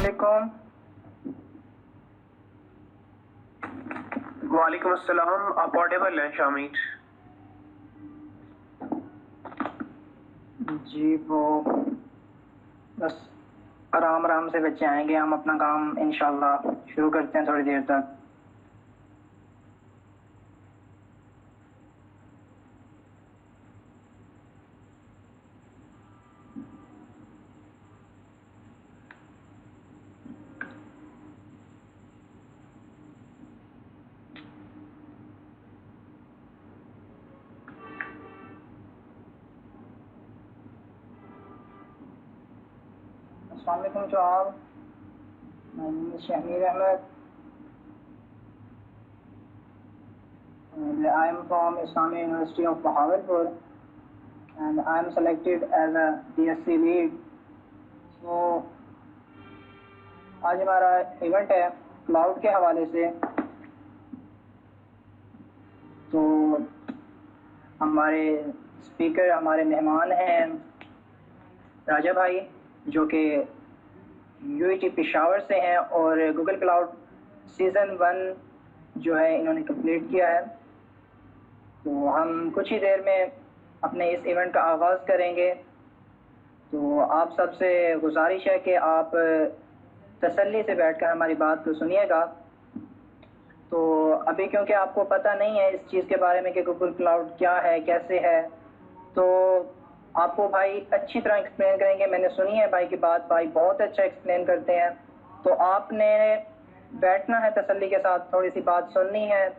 वालेकुम। वालेकुम अस्सलाम। आप ऑडिबल हैं शामिर? जी वो बस आराम आराम से बच्चे आएंगे, हम अपना काम इंशाल्लाह शुरू करते हैं थोड़ी देर तक। अस्सलाम वालेकुम जनाब, my name is Shahmeer Ahmed and I am from Islamic University of Bahawalpur and I am selected as a DSC lead. So आज हमारा इवेंट है क्लाउड के हवाले से। तो हमारे स्पीकर, हमारे मेहमान हैं राजा भाई जो कि यूईटी पेशावर से हैं और गूगल क्लाउड सीज़न 1 जो है इन्होंने कंप्लीट किया है। तो हम कुछ ही देर में अपने इस इवेंट का आगाज़ करेंगे। तो आप सबसे गुजारिश है कि आप तसल्ली से बैठकर हमारी बात को सुनिएगा। तो अभी क्योंकि आपको पता नहीं है इस चीज़ के बारे में कि गूगल क्लाउड क्या है, कैसे है, तो आपको भाई अच्छी तरह एक्सप्लेन करेंगे। मैंने सुनी है भाई की बात, भाई बहुत अच्छा एक्सप्लेन करते हैं। तो आपने बैठना है तसल्ली के साथ, थोड़ी सी बात सुननी है,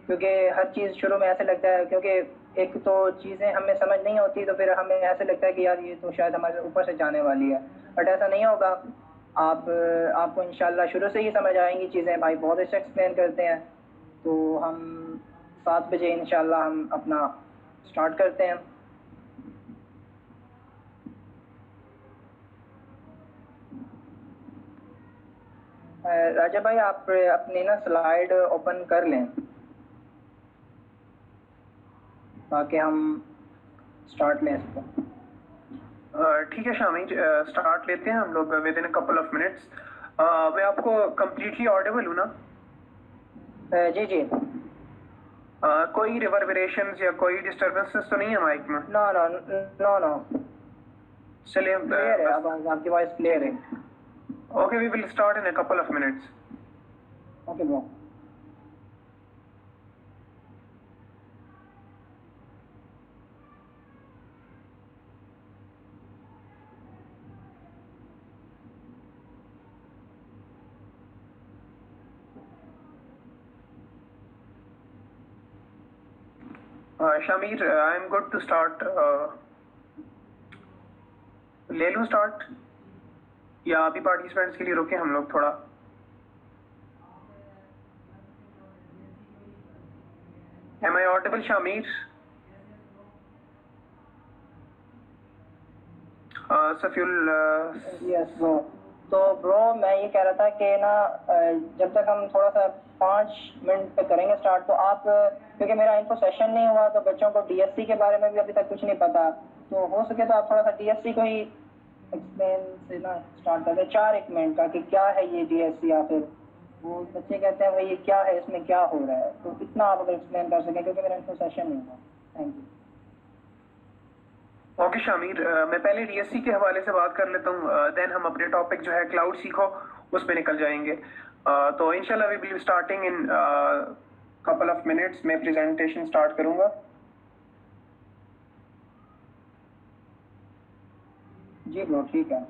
क्योंकि हर चीज़ शुरू में ऐसे लगता है, क्योंकि एक तो चीज़ें हमें समझ नहीं होती तो फिर हमें ऐसे लगता है कि यार ये तो शायद हमारे ऊपर से जाने वाली है, बट ऐसा नहीं होगा। आपको इंशाल्लाह शुरू से ही समझ आएंगी चीज़ें। भाई बहुत अच्छा एक्सप्लेन करते हैं। तो हम 7 बजे इंशाल्लाह हम अपना स्टार्ट करते हैं। राजा भाई आप अपनी ना स्लाइड ओपन कर लें ताकि हम स्टार्ट लें इसको। ठीक है शामिर, स्टार्ट लेते हैं हम लोग with in a couple of minutes. मैं आपको कंप्लीटली ऑडिबल हूँ ना? जी जी। कोई रिवर्बरेशंस या कोई डिस्टर्बेंसेस तो नहीं है माइक में? नो नो नो नो, चलिए क्लियर है, अब आपकी वॉइस क्लियर है। Okay, we will start in a couple of minutes. Okay bro. Shamir, I am good to start. ले लूँ स्टार्ट या अभी पार्टिसिपेंट्स के लिए रुके हम लोग थोड़ा? Am I audible Shamir? Safiul? Yes bro. तो ब्रो मैं ये कह रहा था कि ना जब तक हम थोड़ा सा 5 मिनट पे करेंगे स्टार्ट, तो आप क्योंकि मेरा इनको सेशन नहीं हुआ तो बच्चों को डीएससी के बारे में भी अभी तक कुछ नहीं पता, तो हो सके तो आप थोड़ा सा डीएससी को ही एक्सप्लेन से ना स्टार्ट कर दें 4-1 मिनट का कि क्या है ये डीएससी, या फिर वो बच्चे कहते हैं भाई ये क्या है, इसमें क्या हो रहा है, तो इतना आप अगर एक्सप्लेन कर सकें क्योंकि मेरा इनको सेशन नहीं हुआ। Thank you. ओके शामिर, मैं पहले डीएससी के हवाले से बात कर लेता हूँ, देन हम अपने टॉपिक जो है क्लाउड सीखो उस पर निकल जाएंगे। तो इंशाल्लाह we will be starting in couple of minutes. मैं प्रेजेंटेशन स्टार्ट करूंगा। जी ब्रो ठीक है।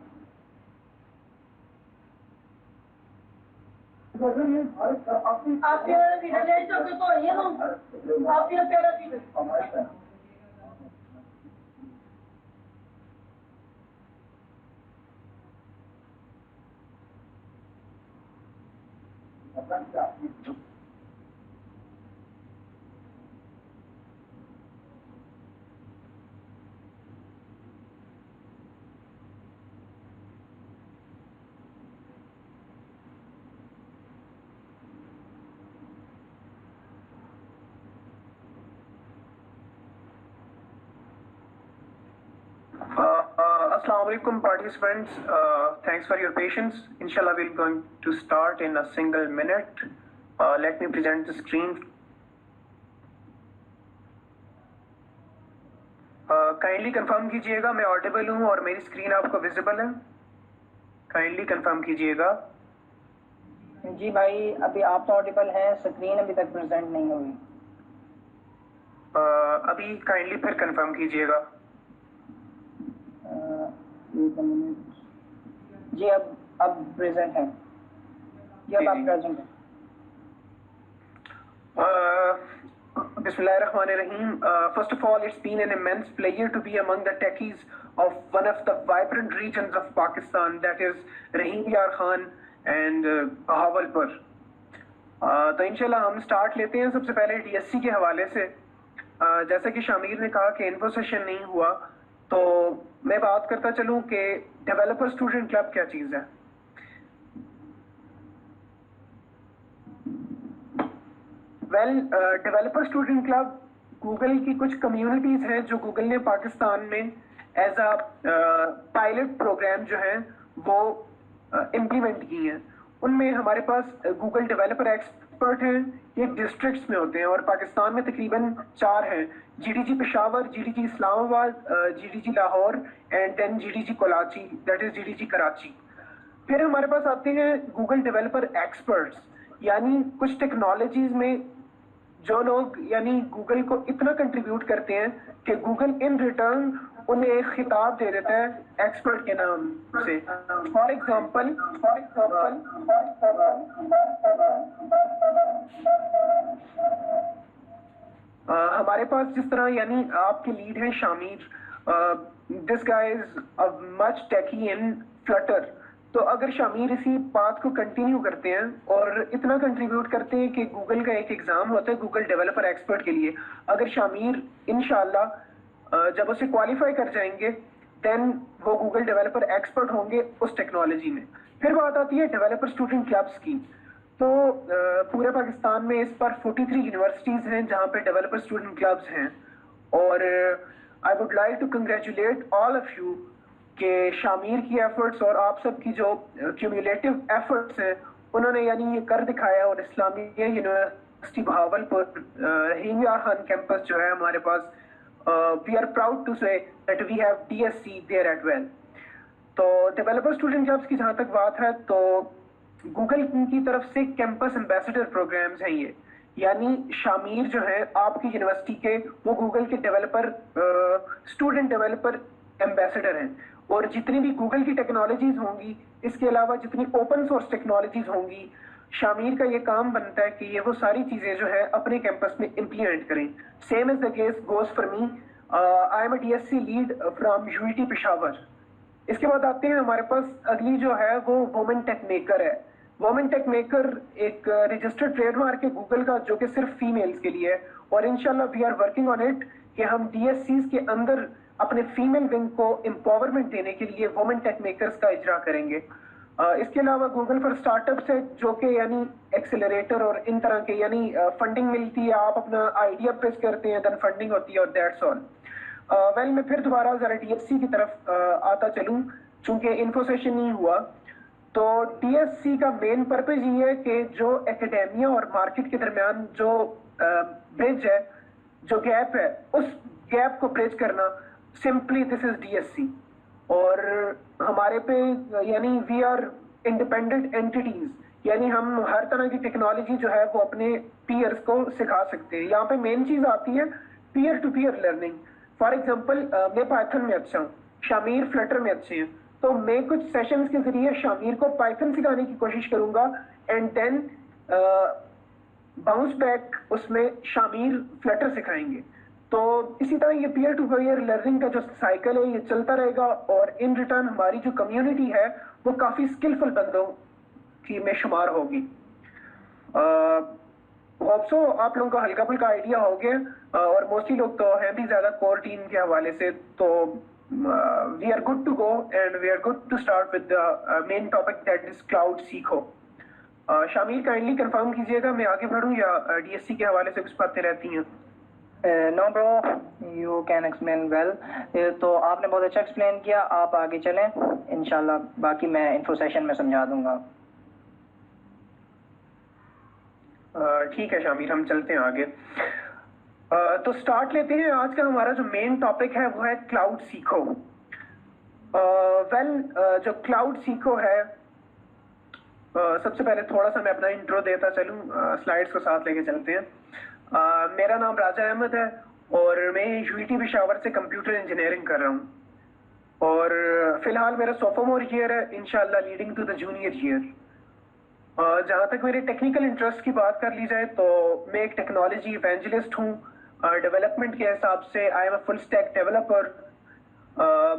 आप Assalamu alaikum participants. Thanks for your patience. Inshallah, we're going to start in a single minute. Let me present the screen. Kindly confirm कीजिएगा मैं audible हूँ और मेरी screen आपको visible है. Kindly confirm कीजिएगा. जी भाई, अभी आप तो ऑडिबल हैं, स्क्रीन अभी तक प्रेजेंट नहीं हुई. अभी काइंडली फिर कंफर्म कीजिएगा. जी अब प्रेजेंट है. जी अब आप प्रेजेंट हैं. Bismillahirrahmanirrahim. First of all, it's been an immense pleasure to be among the techies of one of the vibrant regions of Pakistan, that is Rahim Yar Khan and Bahawalpur. तो इंशाल्लाह हम start लेते हैं. सबसे पहले DSC के हवाले से जैसा कि शामिर ने कहा कि इन्फो सेशन नहीं हुआ, तो मैं बात करता चलूं कि डेवलपर स्टूडेंट क्लब क्या चीज़ है. डेवलपर स्टूडेंट क्लब गूगल की कुछ कम्युनिटीज हैं जो गूगल ने पाकिस्तान में एज अ पायलट प्रोग्राम जो है वो इम्प्लीमेंट की हैं. उनमें हमारे पास गूगल डेवलपर एक्सपर्ट हैं. ये डिस्ट्रिक्ट्स में होते हैं और पाकिस्तान में तकरीबन 4 हैं. GDG Peshawar, GDG Islamabad, GDG Lahore and then GDG Karachi, that is GDG Karachi. फिर हमारे पास आते हैं गूगल डेवलपर एक्सपर्ट्स, यानी कुछ टेक्नोलॉजीज में जो लोग यानी गूगल को इतना कंट्रीब्यूट करते हैं कि गूगल इन रिटर्न उन्हें एक खिताब दे देता है एक्सपर्ट के नाम से. फॉर एग्जांपल हमारे पास जिस तरह यानी आपके लीड हैं Shamir, this guy is a much techie in Flutter. तो अगर शामिर इसी बात को कंटिन्यू करते हैं और इतना कंट्रीब्यूट करते हैं कि गूगल का एक एग्जाम होता है गूगल डेवलपर एक्सपर्ट के लिए, अगर शामिर इंशाल्लाह जब उसे क्वालिफाई कर जाएंगे देन वो गूगल डेवलपर एक्सपर्ट होंगे उस टेक्नोलॉजी में. फिर बात आती है डेवलपर स्टूडेंट क्लब्स की. तो पूरे पाकिस्तान में इस पर 43 यूनिवर्सिटीज हैं जहाँ पे डेवलपर स्टूडेंट क्लब्स हैं. और I would like to congratulate all of you कि शामिर की एफर्ट्स और आप सब की जो क्यूमुलेटिव एफर्ट्स हैं उन्होंने यानी ये कर दिखाया. और इस्लामिया यूनिवर्सिटी बहावलपुर रहीम यार खान कैंपस जो है हमारे पास, we are proud to say that we have DSC there as well. तो डेवलपर स्टूडेंट क्लब्स की जहाँ तक बात है तो गूगल की तरफ से कैंपस एम्बेसडर प्रोग्राम्स हैं ये, यानी शामिर जो है आपकी यूनिवर्सिटी के वो गूगल के डेवलपर स्टूडेंट डेवलपर एम्बेसडर हैं. और जितनी भी गूगल की टेक्नोलॉजीज होंगी, इसके अलावा जितनी ओपन सोर्स टेक्नोलॉजीज होंगी, शामिर का ये काम बनता है कि ये वो सारी चीजें जो है अपने कैंपस में इम्प्लीमेंट करें. Same as the case goes for me. I am a DSC lead from UET Peshawar. इसके बाद आते हैं हमारे पास अगली जो है वो वुमेन टेक मेकर है. वुमेन टेक मेकर एक रजिस्टर्ड ट्रेडमार्क है गूगल का जो कि सिर्फ फीमेल्स के लिए है. और इंशाल्लाह we are working on it कि हम डीएससीज के अंदर अपने फीमेल विंग को एम्पावरमेंट देने के लिए वुमेन टेक मेकर्स का इजरा करेंगे. इसके अलावा गूगल फॉर स्टार्टअप्स है जो कि यानी एक्सेलरेटर और इन तरह के यानी फंडिंग मिलती है, आप अपना आइडिया पेश करते हैं देन फंडिंग होती है और दैट्स ऑल. वेल मैं फिर दोबारा जरा डीएससी की तरफ आता चलूं चूंकि इन्फो सेशन नहीं हुआ. तो डीएससी का मेन पर्पज ये है कि जो एकेडेमिया और मार्केट के दरमियान जो ब्रिज है, जो गैप है, उस गैप को ब्रिज करना, सिंपली दिस इज डीएससी. और हमारे पे यानी वी आर इंडिपेंडेंट एंटिटीज, यानी हम हर तरह की टेक्नोलॉजी जो है वो अपने पीयर्स को सिखा सकते हैं. यहाँ पे मेन चीज आती है peer to peer learning. For example मैं पाइथन में अच्छा हूँ, शामिर फ्लटर में अच्छे हैं, तो मैं कुछ सेशंस के जरिए शामिर को पाइथन सिखाने की कोशिश करूंगा एंड देन बाउंस बैक उसमें शामिर फ्लटर सिखाएंगे. तो इसी तरह ये पीयर टू पीयर लर्निंग का जो साइकिल है ये चलता रहेगा और इन रिटर्न हमारी जो कम्युनिटी है वो काफी स्किलफुल बंदों की में शुमार होगी. होप सो आप लोगों का हल्का फुल्का आइडिया हो गया और मोस्टली लोग तो हैं भी ज्यादा कोर टीम के हवाले से. तो we are good to go and we are good to start with the main topic that is cloud सीखो. शामिर काइंडली कंफर्म कीजिएगा मैं आगे बढ़ूं या डीएससी के हवाले से कुछ बातें रहती हैं. No bro, you can explain well. तो आपने बहुत अच्छा एक्सप्लेन किया, आप आगे चलें इंशाल्लाह, बाकी मैं इन्फो सेशन में समझा दूंगा। ठीक है शामिर, हम चलते हैं आगे। तो स्टार्ट लेते हैं। आज का हमारा जो मेन टॉपिक है वो है क्लाउड सीखो। जो क्लाउड सीखो है, सबसे पहले थोड़ा सा मैं अपना इंट्रो देता चलूं, स्लाइड्स को साथ लेके चलते हैं। मेरा नाम राजा अहमद है और मैं यूआईटी पेशावर से कंप्यूटर इंजीनियरिंग कर रहा हूं और फिलहाल मेरा सोफोमोर ईयर है, इंशाल्लाह leading to the junior year. जहां तक मेरे टेक्निकल इंटरेस्ट की बात कर ली जाए तो मैं एक टेक्नोलॉजी इवेंजलिस्ट हूँ। डेवलपमेंट के हिसाब से I am a full stack developer.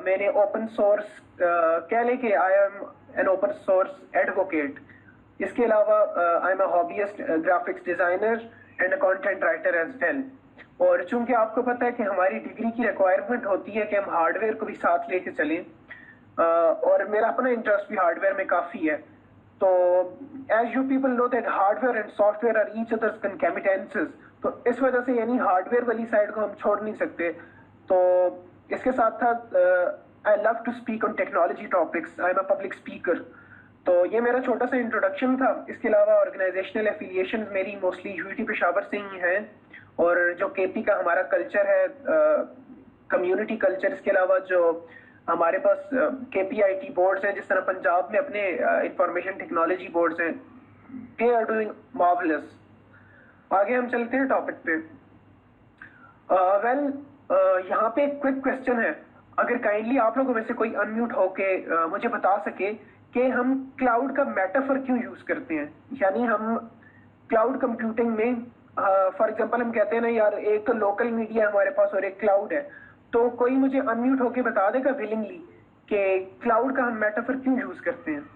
मैंने ओपन सोर्स कह लें कि I am an open source advocate. इसके अलावा I am a hobbyist graphics designer and a content writer as well. और चूंकि आपको पता है कि हमारी डिग्री की रिक्वायरमेंट होती है कि हम हार्डवेयर को भी साथ लेके चलें, और मेरा अपना इंटरेस्ट भी हार्डवेयर में काफ़ी है। तो as you people know that hardware and software are each others concomitances, तो इस वजह से यानी हार्डवेयर वाली साइड को हम छोड़ नहीं सकते। तो इसके साथ साथ I love to speak on technology topics, I am a public speaker. तो ये मेरा छोटा सा इंट्रोडक्शन था। इसके अलावा ऑर्गेनाइजेशनल एफिलिएशन मेरी मोस्टली यूआईटी पेशावर से ही हैं, और जो केपी का हमारा कल्चर है, कम्युनिटी कल्चर, इसके अलावा जो हमारे पास केपीआईटी बोर्ड्स हैं, जिस तरह पंजाब में अपने इंफॉर्मेशन टेक्नोलॉजी बोर्ड्स हैं, दे आर डूइंग मार्वलस। आगे हम चलते हैं टॉपिक पे। यहाँ पे एक क्विक क्वेश्चन है, अगर काइंडली आप लोगों में से कोई अनम्यूट होके मुझे बता सके कि हम क्लाउड का मेटाफर क्यों यूज करते हैं। यानी हम क्लाउड कंप्यूटिंग में फॉर एग्जांपल हम कहते हैं ना यार, एक तो लोकल मीडिया है हमारे पास और एक क्लाउड है, तो कोई मुझे अनम्यूट होके बता देगा विलिंगली कि क्लाउड का हम मेटाफर क्यों यूज करते हैं।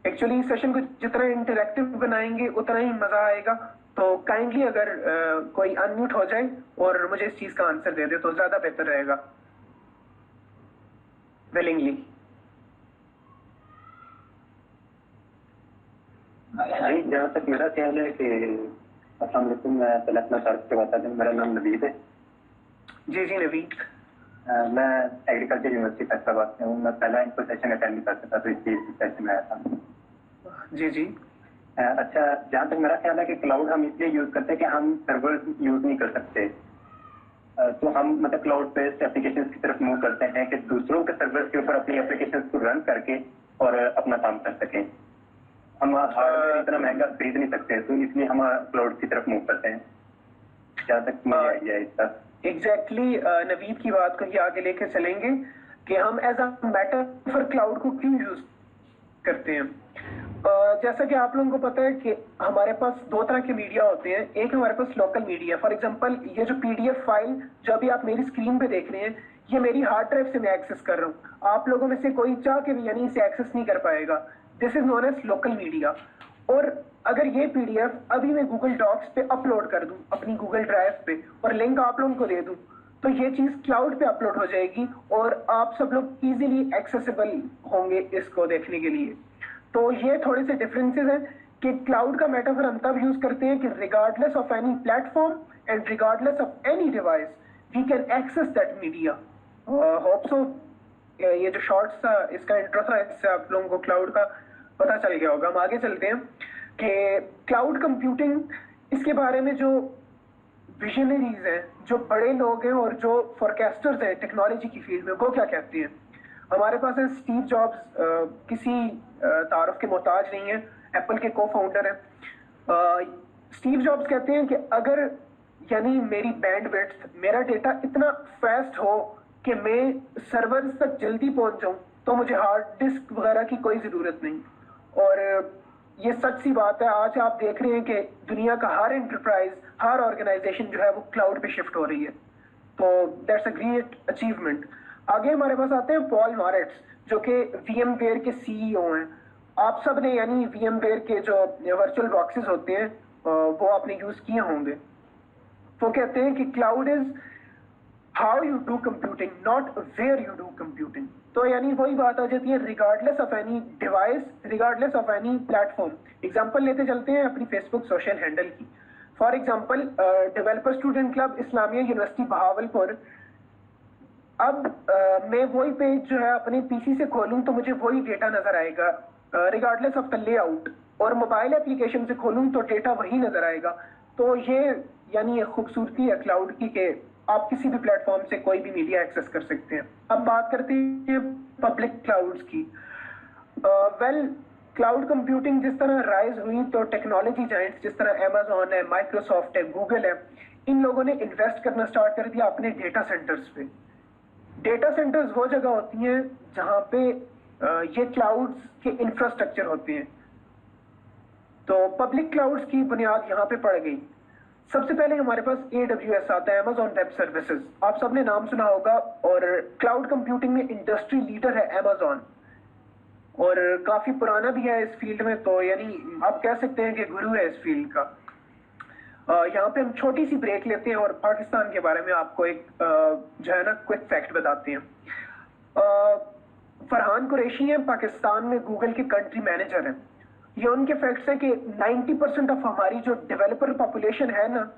एक्चुअली इस सेशन को जितना इंटरेक्टिव बनाएंगे उतना ही मजा आएगा। तो काइंडली अगर कोई अनम्यूट हो जाए और मुझे इस चीज का आंसर दे दे तो ज्यादा बेहतर रहेगा, विलिंगली। जहाँ तक मेरा ख्याल है कि अस्सलाम वालेकुम, मैं पहले अपना तारुफ से बता दूं। मेरा नाम नवीद है। जी नवीद। मैं एग्रीकल्चर यूनिवर्सिटी फैसलाबाद से हूँ। मैं पहला इनको सेशन अटेंड नहीं कर सका तो इसलिए इस सेशन में आया था। जी। अच्छा, जहाँ तक मेरा ख्याल है कि क्लाउड हम इसलिए यूज करते हैं कि हम सर्वर यूज नहीं कर सकते, तो हम मतलब क्लाउड बेस्ड एप्लीकेशन की तरफ मूव करते हैं कि दूसरों के सर्वर के ऊपर अपनी एप्लीकेशन को रन करके और अपना काम कर सकें। हम हार्डवेयर इतना महंगा खरीद नहीं सकते, तो इसलिए हम क्लाउड की तरफ मूव करते हैं। जहाँ तक मुझे आइडिया है इसका। एग्जैक्टली नवीद की बात को ही आगे लेके चलेंगे कि हम as a matter for cloud को क्यों यूज करते हैं। जैसा कि आप लोगों को पता है कि हमारे पास दो तरह के मीडिया होते हैं। एक हमारे पास लोकल मीडिया, फॉर एग्जांपल ये जो पीडीएफ फाइल जो अभी आप मेरी स्क्रीन पे देख रहे हैं, ये मेरी हार्ड ड्राइव से मैं एक्सेस कर रहा हूँ। आप लोगों में से कोई चाह के भी यानी इसे एक्सेस नहीं कर पाएगा। This is known as local media. और अगर ये पीडीएफ अभी मैं गूगल डॉक्स पे अपलोड कर दूं अपनी गूगल ड्राइव पे और लिंक आप लोगों को दे दूं, तो ये चीज क्लाउड पे अपलोड हो जाएगी और आप सब लोग इजीली एक्सेसिबल होंगे इसको देखने के लिए। तो ये थोड़े से डिफरेंसेस हैं कि क्लाउड का मेटाफर हम तब यूज करते हैं कि regardless of any platform and regardless of any device we can access that media. Hope so ये जो शॉर्ट्स था इसका इंट्रो था, इससे आप लोगों को क्लाउड का पता चल गया होगा। हम आगे चलते हैं कि क्लाउड कंप्यूटिंग, इसके बारे में जो विजनरीज हैं, जो बड़े लोग हैं और जो फोरकास्टर्स हैं टेक्नोलॉजी की फील्ड में, वो क्या कहते हैं। हमारे पास है स्टीव जॉब्स, किसी तारुफ के मोहताज नहीं है, एप्पल के को फाउंडर हैं। स्टीव जॉब्स कहते हैं कि अगर यानी मेरी बैंडविड्थ, मेरा डेटा इतना फास्ट हो कि मैं सर्वर्स तक जल्दी पहुंच जाऊं, तो मुझे हार्ड डिस्क वगैरह की कोई ज़रूरत नहीं। और ये सच सी बात है। आज आप देख रहे हैं कि दुनिया का हर एंटरप्राइज, हर ऑर्गेनाइजेशन जो है वो क्लाउड पे शिफ्ट हो रही है। तो दैट्स अ ग्रेट अचीवमेंट। आगे हमारे पास आते हैं पॉल मॉरिट्ज, जो कि वीएमवेयर के सीईओ हैं। आप सब ने यानी वीएमवेयर के जो वर्चुअल बॉक्सेस होते हैं वो आपने यूज किए होंगे। वो कहते हैं कि cloud is how you do computing, not where you do computing. तो यानी वही बात आ जाती है, regardless of any device, regardless of any platform. Example लेते चलते हैं अपनी फेसबुक सोशल हैंडल की। For example developer student club Islamia university Bahawalpur, अब मैं वही पेज जो है अपने पीसी से खोलूं तो मुझे वही डेटा नजर आएगा रिगार्डलेस ऑफ द लेआउट, और मोबाइल एप्लीकेशन से खोलूं तो डेटा वही नजर आएगा। तो ये यानी ये खूबसूरती है क्लाउड की कि आप किसी भी प्लेटफॉर्म से कोई भी मीडिया एक्सेस कर सकते हैं। अब बात करते हैं पब्लिक क्लाउड्स की। वेल, क्लाउड कंप्यूटिंग जिस तरह राइज हुई तो टेक्नोलॉजी जायंट्स जिस तरह अमेजोन है, माइक्रोसॉफ्ट है, गूगल है, इन लोगों ने इन्वेस्ट करना स्टार्ट कर दिया अपने डेटा सेंटर्स पे। डेटा सेंटर्स वो जगह होती हैं जहां पे ये क्लाउड्स के इंफ्रास्ट्रक्चर होते हैं। तो पब्लिक क्लाउड्स की बुनियाद यहाँ पे पड़ गई। सबसे पहले हमारे पास AWS आता है, Amazon वेब सर्विसेज, आप सबने नाम सुना होगा, और क्लाउड कंप्यूटिंग में इंडस्ट्री लीडर है Amazon, और काफी पुराना भी है इस फील्ड में, तो यानी आप कह सकते हैं कि गुरु है इस फील्ड का। यहाँ पे हम छोटी सी ब्रेक लेते हैं और पाकिस्तान के बारे में आपको एक जो है ना क्विक फैक्ट बताते हैं। फरहान कुरैशी हैं, पाकिस्तान में गूगल के कंट्री मैनेजर हैं। ये उनके फैक्ट्स हैं कि 90% ऑफ हमारी जो डेवलपर पॉपुलेशन है ना,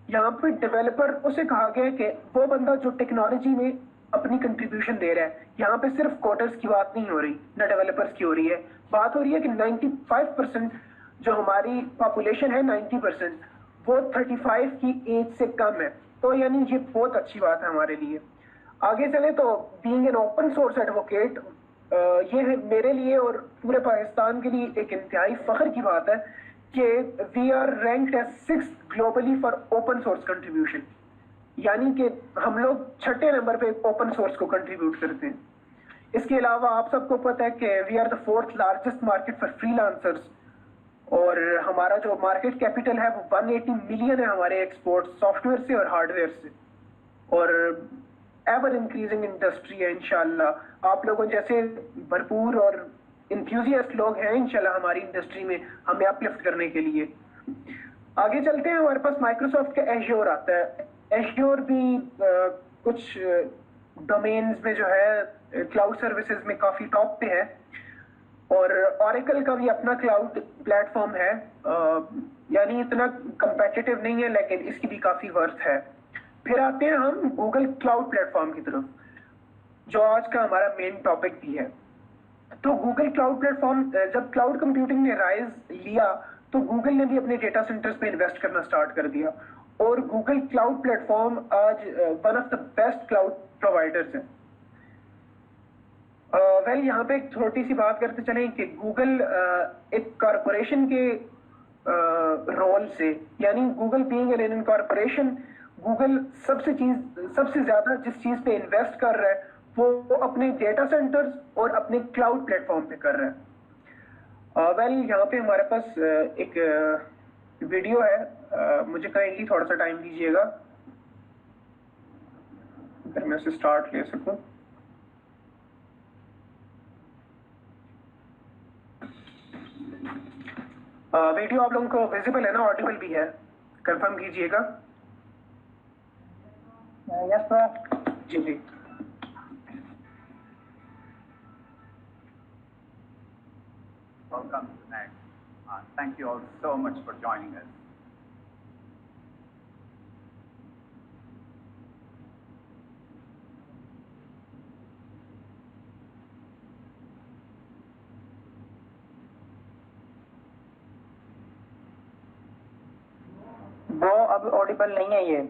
यहाँ पे डेवलपर उसे कहा गया है कि वो बंदा जो टेक्नोलॉजी में अपनी कंट्रीब्यूशन दे रहा है। यहाँ पे सिर्फ कोडर्स की बात नहीं हो रही, ना डेवलपर्स की हो रही है, बात हो रही है कि 95% जो हमारी पॉपुलेशन है 90% वो 35 की एज से कम है। तो यानी ये बहुत अच्छी बात है हमारे लिए। आगे चले तो being an open source advocate, ये है मेरे लिए और पूरे पाकिस्तान के लिए एक इंतहाई फख्र की बात है कि we are ranked as 6th globally for open source contribution, यानी कि हम लोग 6ठे नंबर पे ओपन सोर्स को कंट्रीब्यूट करते हैं। इसके अलावा आप सबको पता है कि we are the 4th largest market for freelancers, और हमारा जो मार्केट कैपिटल है वो 180 मिलियन है हमारे एक्सपोर्ट सॉफ्टवेयर से और हार्डवेयर से, और एवर इंक्रीजिंग इंडस्ट्री है इंशाल्लाह। आप लोगों जैसे भरपूर और इंथ्यूजियास्ट लोग हैं इंशाल्लाह हमारी इंडस्ट्री में हमें अपलिफ्ट करने के लिए। आगे चलते हैं, हमारे पास माइक्रोसॉफ्ट का एज्योर आता है। एज्योर भी कुछ डोमेन्स में जो है क्लाउड सर्विसेज में काफी टॉप पे है, और ऑरेकल का भी अपना क्लाउड प्लेटफॉर्म है, यानी इतना कंपेटिटिव नहीं है लेकिन इसकी भी काफी वर्थ है। फिर आते हैं हम गूगल क्लाउड प्लेटफॉर्म की तरफ, जो आज का हमारा मेन टॉपिक भी है। तो गूगल क्लाउड प्लेटफॉर्म, जब क्लाउड कंप्यूटिंग ने राइज लिया तो गूगल ने भी अपने डेटा सेंटर्स पे इन्वेस्ट करना स्टार्ट कर दिया, और गूगल क्लाउड प्लेटफॉर्म आज one of the best cloud providers है। वेल, यहाँ पे एक छोटी सी बात करते चलें कि गूगल एक कॉरपोरेशन के रोल से, यानी Google being an incorporation, Google सबसे ज्यादा जिस चीज पे इन्वेस्ट कर रहा है वो अपने डेटा सेंटर्स और अपने क्लाउड प्लेटफॉर्म पे कर रहा है। वेल, यहाँ पे हमारे पास एक वीडियो है, मुझे काइंडली थोड़ा सा टाइम दीजिएगा अगर मैं उसे स्टार्ट ले सकूं। वीडियो आप लोगों को विजिबल है ना, ऑडिबल भी है, कंफर्म कीजिएगा। Yes sir. जी जी। Welcome to NEXT. Thank you all so much for joining us. वो अब ऑडिबल नहीं है ये।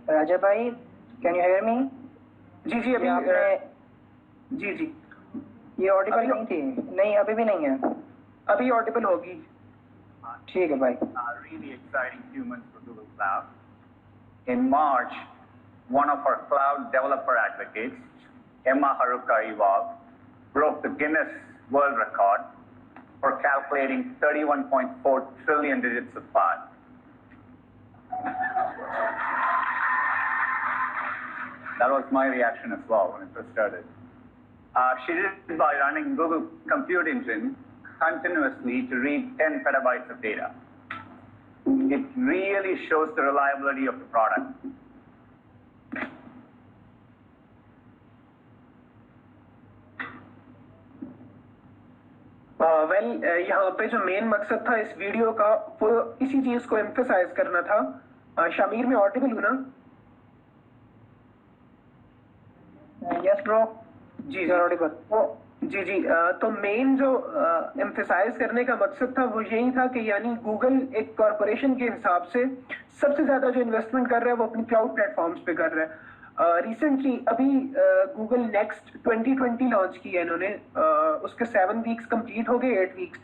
राजा भाई, कैन यू हेयर मी? जी जी, अभी आपने जी जी, ये ऑडिबल नहीं थी। नहीं, अभी भी नहीं है। अभी ऑडिबल होगी। ठीक है भाई। Really exciting few months for Google Cloud. In March, one of our cloud developer advocates, Emma Haruka Evolve, broke the Guinness World Record for calculating 31.4 trillion digits of pi. That was my reaction as well when it first started. She did it by running Google Compute Engine continuously to read 10 petabytes of data. It really shows the reliability of the product. यहाँ पे जो main मकसद था इस video का वो इसी चीज को एम्फेसाइज करना था। शामिर में ऑडिबल हूँ ना? यस ब्रो, जी ऑडिबल। जी तो मेन जो एम्फेसाइज करने का मकसद था वो यही था कि यानी गूगल एक कॉरपोरेशन के हिसाब से सबसे ज्यादा जो इन्वेस्टमेंट कर रहा है वो अपनी क्लाउड प्लेटफॉर्म्स पे कर रहा है। रिसेंटली अभी गूगल नेक्स्ट 2020 लॉन्च किया है इन्होंने, उसके 7 वीक्स कंप्लीट हो गए, 8 वीक्स,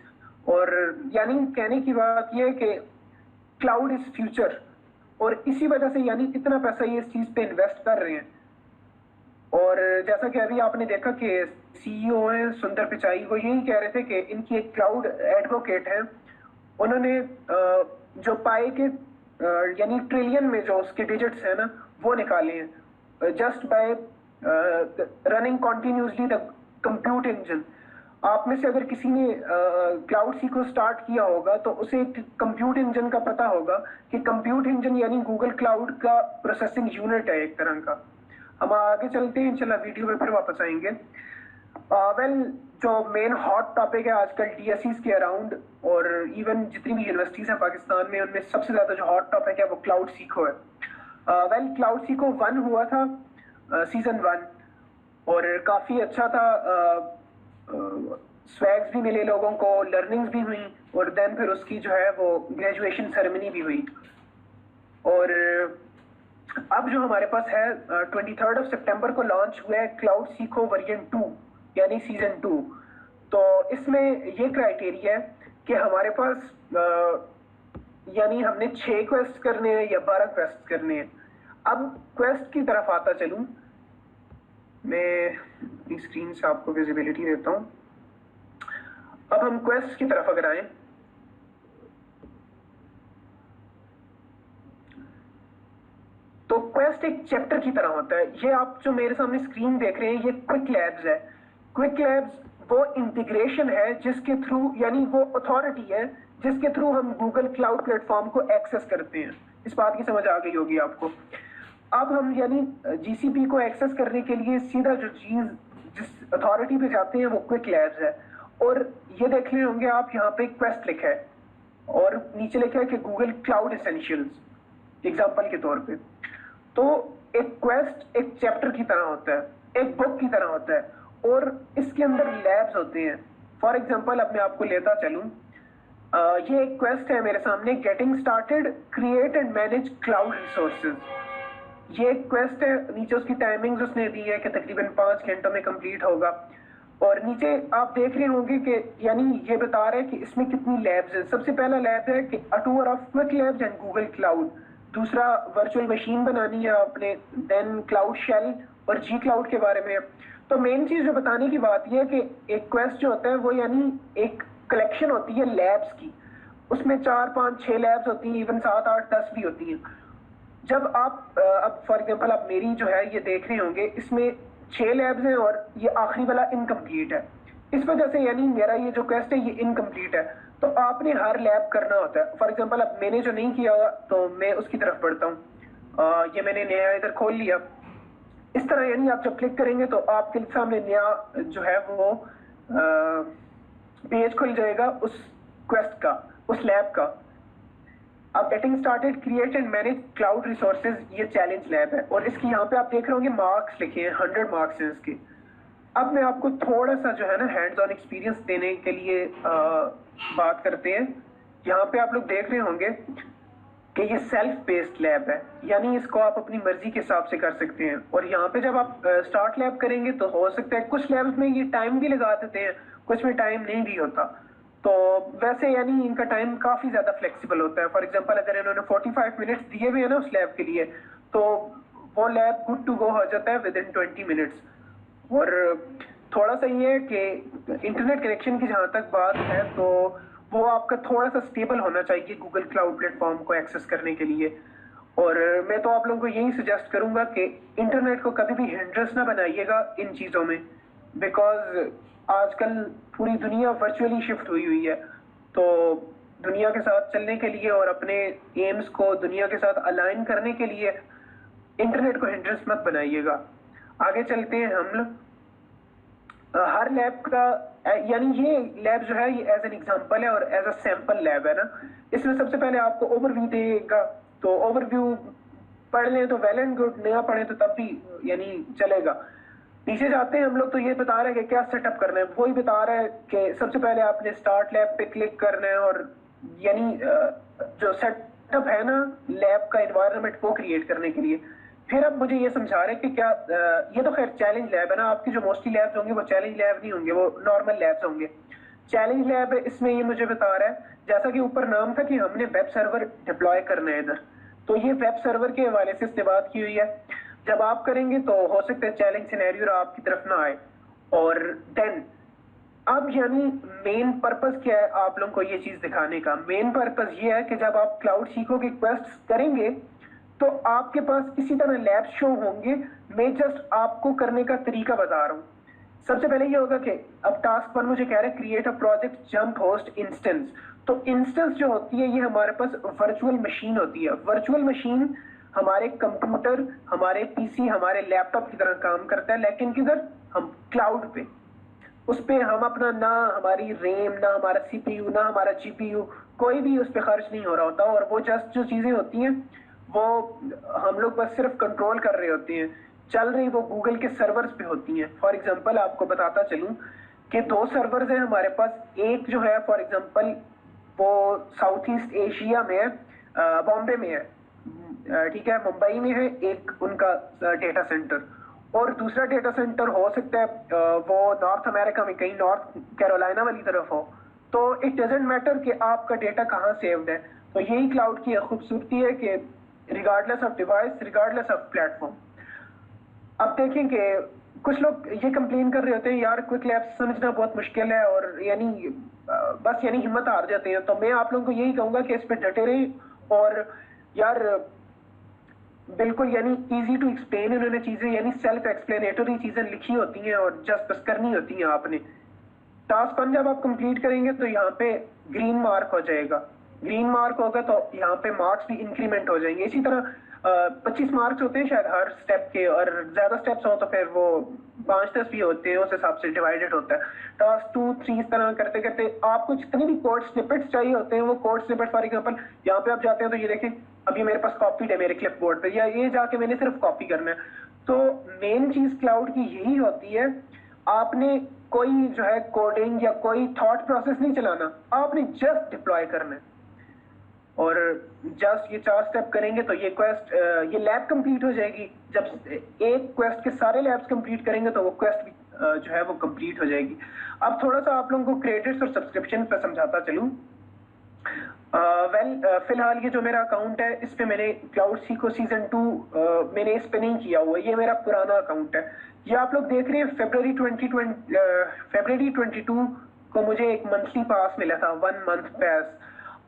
और यानी कहने की बात यह है कि क्लाउड इज फ्यूचर, और इसी वजह से यानी इतना पैसा ये इस चीज पे इन्वेस्ट कर रहे हैं। और जैसा कि अभी आपने देखा कि सीईओ हैं सुंदर पिचाई, वो यही कह रहे थे कि इनकी एक क्लाउड एडवोकेट है, उन्होंने जो पाए के यानी ट्रिलियन में जो उसके डिजिट्स हैं ना वो निकाले हैं just by running continuously the compute engine. आप में से अगर किसी ने क्लाउड सीको स्टार्ट किया होगा तो उसे एक कंप्यूट इंजन का पता होगा कि कंप्यूट इंजन यानी गूगल क्लाउड का प्रोसेसिंग यूनिट है एक तरह का। हम आगे चलते हैं, इंशाल्लाह वीडियो में फिर वापस आएंगे। जो मेन हॉट टॉपिक है आजकल डीएसईज के अराउंड और इवन जितनी भी यूनिवर्सिटीज हैं पाकिस्तान में, उनमें सबसे ज्यादा जो हॉट टॉपिक है वो क्लाउड सीको है। क्लाउड सीको 1 हुआ था, सीजन 1, और काफी अच्छा था। स्वैग्स भी मिले लोगों को, लर्निंग्स भी हुई, और देन फिर उसकी जो है वो ग्रेजुएशन सेरेमनी भी हुई। और अब जो हमारे पास है 23 सितंबर को लॉन्च हुआ है क्लाउड सीको वर्जन 2 यानी सीजन 2। तो इसमें ये क्राइटेरिया है कि हमारे पास यानी हमने 6 क्वेस्ट करने हैं या 12 क्वेस्ट करने हैं। अब क्वेस्ट की तरफ आता चलूं, मैं अपनी स्क्रीन से आपको विजिबिलिटी देता हूं। अब हम क्वेस्ट की तरफ अगर आए तो क्वेस्ट एक चैप्टर की तरह होता है। ये आप जो मेरे सामने स्क्रीन देख रहे हैं ये क्विक लैब्स है। क्विक लैब्स वो इंटीग्रेशन है जिसके थ्रू, यानी वो अथॉरिटी है जिसके थ्रू हम गूगल क्लाउड प्लेटफॉर्म को एक्सेस करते हैं। इस बात की समझ आ गई होगी आपको। अब हम यानी जीसीपी को एक्सेस करने के लिए सीधा जो चीज जिस अथॉरिटी पे जाते हैं वो क्विक लैब्स है। और ये देख रहे होंगे आप, यहाँ पे क्वेस्ट लिखा है और नीचे लिखा है कि गूगल क्लाउड एसेंशियल्स एग्जाम्पल के तौर पे। तो एक क्वेस्ट एक चैप्टर की तरह होता है, एक बुक की तरह होता है, और इसके अंदर लैब्स होते हैं। फॉर एग्जाम्पल अब मैं आपको लेता चलूं, ये एक क्वेस्ट है मेरे सामने, getting started create and manage cloud resources. ये एक क्वेस्ट है, नीचे उसकी टाइमिंग्स उसने दी है कि तकरीबन 5 घंटों में कंप्लीट होगा। और नीचे आप देख रहे होंगे कि यानी ये बता रहा है कि इसमें कितनी लैब्स है। सबसे पहला लैब है कि a tour of quick labs and Google cloud. दूसरा वर्चुअल मशीन बनानी है आपने, देन क्लाउड शेल और जी क्लाउड के बारे में। तो मेन चीज जो बताने की बात यह है कि एक क्वेस्ट जो होता है वो यानी एक कलेक्शन होती है लैब्स की। उसमें 4, 5, 6 लैब्स होती हैं, इवन 7, 8, 10 भी होती हैं। जब आप अब फॉर एग्जांपल आप मेरी जो है ये देख रहे होंगे, इसमें 6 लैब्स हैं और ये आखिरी वाला इनकम्प्लीट है। इस वजह से यानी मेरा ये जो क्वेस्ट है ये इनकम्प्लीट है। तो आपने हर लैब करना होता है। फॉर एग्जांपल अब मैंने जो नहीं किया हुआ तो मैं उसकी तरफ बढ़ता हूँ। ये मैंने नया इधर खोल लिया। इस तरह यानी आप जब क्लिक करेंगे तो आपके सामने नया जो है वो पेज खुल जाएगा उस क्वेस्ट का, उस लैब का। अब getting started create and manage cloud resources, ये चैलेंज लैब है। और इसकी यहाँ पे आप देख रहे होंगे मार्क्स लिखे हैं, 100 मार्क्स हैं इसके। अब मैं आपको थोड़ा सा जो है ना हैंड्स ऑन एक्सपीरियंस देने के लिए बात करते हैं। यहाँ पे आप लोग देख रहे होंगे कि ये सेल्फ बेस्ड लैब है, यानी इसको आप अपनी मर्जी के हिसाब से कर सकते हैं। और यहाँ पे जब आप स्टार्ट लैब करेंगे तो हो सकता है कुछ लैब्स में ये टाइम भी लगा देते हैं, कुछ में टाइम नहीं भी होता। तो वैसे यानी इनका टाइम काफी ज्यादा फ्लेक्सिबल होता है। फॉर एग्जांपल अगर इन्होंने 45 मिनट्स दिए हुए हैं ना उस लैब के लिए, तो वो लैब गुड टू गो हो जाता है विदिन 20 मिनट्स। और थोड़ा सा ये है कि इंटरनेट कनेक्शन की जहां तक बात है तो वो आपका थोड़ा सा स्टेबल होना चाहिए गूगल क्लाउड प्लेटफॉर्म को एक्सेस करने के लिए। और मैं तो आप लोगों को यही सजेस्ट करूंगा कि इंटरनेट को कभी भी हिंड्रेंस ना बनाइएगा इन चीजों में, बिकॉज आजकल पूरी दुनिया वर्चुअली शिफ्ट हुई है। तो दुनिया के साथ चलने के लिए और अपने एम्स को दुनिया के साथ अलाइन करने के लिए इंटरनेट को हिंड्रेंस मत बनाइएगा। आगे चलते हैं हम लोग। हर लैब का यानी ये लैब जो है ये एज एन एग्जांपल है और एज अ सैंपल लैब है ना, इसमें सबसे पहले आपको ओवरव्यू देगा, तो ओवरव्यू पढ़ लें तो वेल एंड गुड, नया पढ़े तो तब भी यानी चलेगा। नीचे जाते हैं हम लोग तो ये बता रहे हैं कि क्या सेटअप करना है, वही बता रहा है कि सबसे पहले आपने स्टार्ट लैब पे क्लिक करना है और यानी जो सेटअप है ना लैब का एनवायरनमेंट वो क्रिएट करने के लिए। फिर अब मुझे ये समझा रहे हैं कि क्या ये तो खैर चैलेंज लैब है ना, आपकी जो मोस्टली लैब्स होंगे वो चैलेंज लैब नहीं होंगे, वो नॉर्मल लैब्स होंगे। चैलेंज लैब है, इसमें ये मुझे बता रहा है जैसा कि ऊपर नाम था कि हमने वेब सर्वर डिप्लॉय करना है इधर, तो ये वेब सर्वर के हवाले से इससे बात की हुई है। जब आप करेंगे तो हो सकता है चैलेंज सिनेरियो आपकी तरफ ना आए। और देन अब यानी मेन पर्पस क्या है आप लोगों को ये चीज दिखाने का, मेन पर्पस ये है कि जब आप क्लाउड सीखोगे क्वेस्ट करेंगे तो आपके पास इसी तरह लैब शो होंगे। मैं जस्ट आपको करने का तरीका बता रहा हूँ। सबसे पहले ये होगा कि अब टास्क 1 मुझे कह रहा है create a project jump host instance. तो इंस्टेंस जो होती है ये हमारे पास वर्चुअल मशीन होती है। वर्चुअल मशीन हमारे कंप्यूटर, हमारे पीसी, हमारे लैपटॉप की तरह काम करता है, लेकिन किधर, हम क्लाउड पे। उस पे हम अपना ना हमारी रैम, ना हमारा सीपीयू, ना हमारा जीपीयू, कोई भी उस पे खर्च नहीं हो रहा होता, और वो जस्ट जो चीजें होती हैं वो हम लोग बस सिर्फ कंट्रोल कर रहे होते हैं, चल रही वो गूगल के सर्वर्स पे होती हैं। फॉर एग्जांपल आपको बताता चलूं कि 2 सर्वर्स हैं हमारे पास। एक जो है फॉर एग्जांपल वो साउथ ईस्ट एशिया में है, बॉम्बे में है, ठीक है, मुंबई में है एक उनका डेटा सेंटर, और दूसरा डेटा सेंटर हो सकता है वो नॉर्थ अमेरिका में कहीं नॉर्थ कैरोलिना वाली तरफ हो। तो इट डजेंट मैटर कि आपका डेटा कहाँ सेव्ड है। तो यही क्लाउड की खूबसूरती है कि regardless of device, regardless of platform. अब देखें कि कुछ लोग ये कंप्लेन कर रहे होते हैं यार क्विक लैब्स समझना बहुत मुश्किल है, और यानी बस यानी हिम्मत हार जाते हैं। तो मैं आप लोगों को यही कहूंगा कि इस पर डटे रहें, और यार बिल्कुल यानी इजी टू एक्सप्लेन उन्होंने चीजें यानी सेल्फ एक्सप्लेनेटरी चीजें लिखी होती हैं और जस्ट बस करनी होती हैं आपने। टास्क 1 जब आप कंप्लीट करेंगे तो यहाँ पे ग्रीन मार्क हो जाएगा, ग्रीन मार्क होगा तो यहाँ पे मार्क्स भी इंक्रीमेंट हो जाएंगे। इसी तरह 25 मार्क्स होते हैं शायद हर स्टेप के, और ज्यादा स्टेप्स हो तो फिर वो 5-10 भी होते हैं, उस हिसाब से डिवाइडेड होता है। टास्क 2, 3 इस तरह करते करते आपको जितने भी कोड स्निपेट्स चाहिए होते हैं वो कोड स्निपेट फॉर एग्जांपल यहाँ पे आप जाते हैं तो ये देखें अभी मेरे पास कॉपीड है मेरे क्लिपबोर्ड पे, या ये जाके मैंने सिर्फ कॉपी करना है। तो मेन चीज क्लाउड की यही होती है, आपने कोई जो है कोडिंग या कोई थॉट प्रोसेस नहीं चलाना, आपने जस्ट डिप्लॉय करना है। और जस्ट ये 4 स्टेप करेंगे तो ये क्वेस्ट ये लैब कंप्लीट हो जाएगी। जब एक क्वेस्ट के सारे लैब्स कंप्लीट करेंगे तो वो क्वेस्ट भी जो है वो कंप्लीट हो जाएगी। अब थोड़ा सा आप लोगों को क्रेडिट्स और सब्सक्रिप्शन पे समझाता चलूं। फिलहाल ये जो मेरा अकाउंट है इस पे मैंने क्लाउड सीखो सीजन 2 मैंने इस पे नहीं किया हुआ, ये मेरा पुराना अकाउंट है। ये आप लोग देख रहे हैं फरवरी 22 को मुझे एक मंथली पास मिला था, 1 मंथ पास।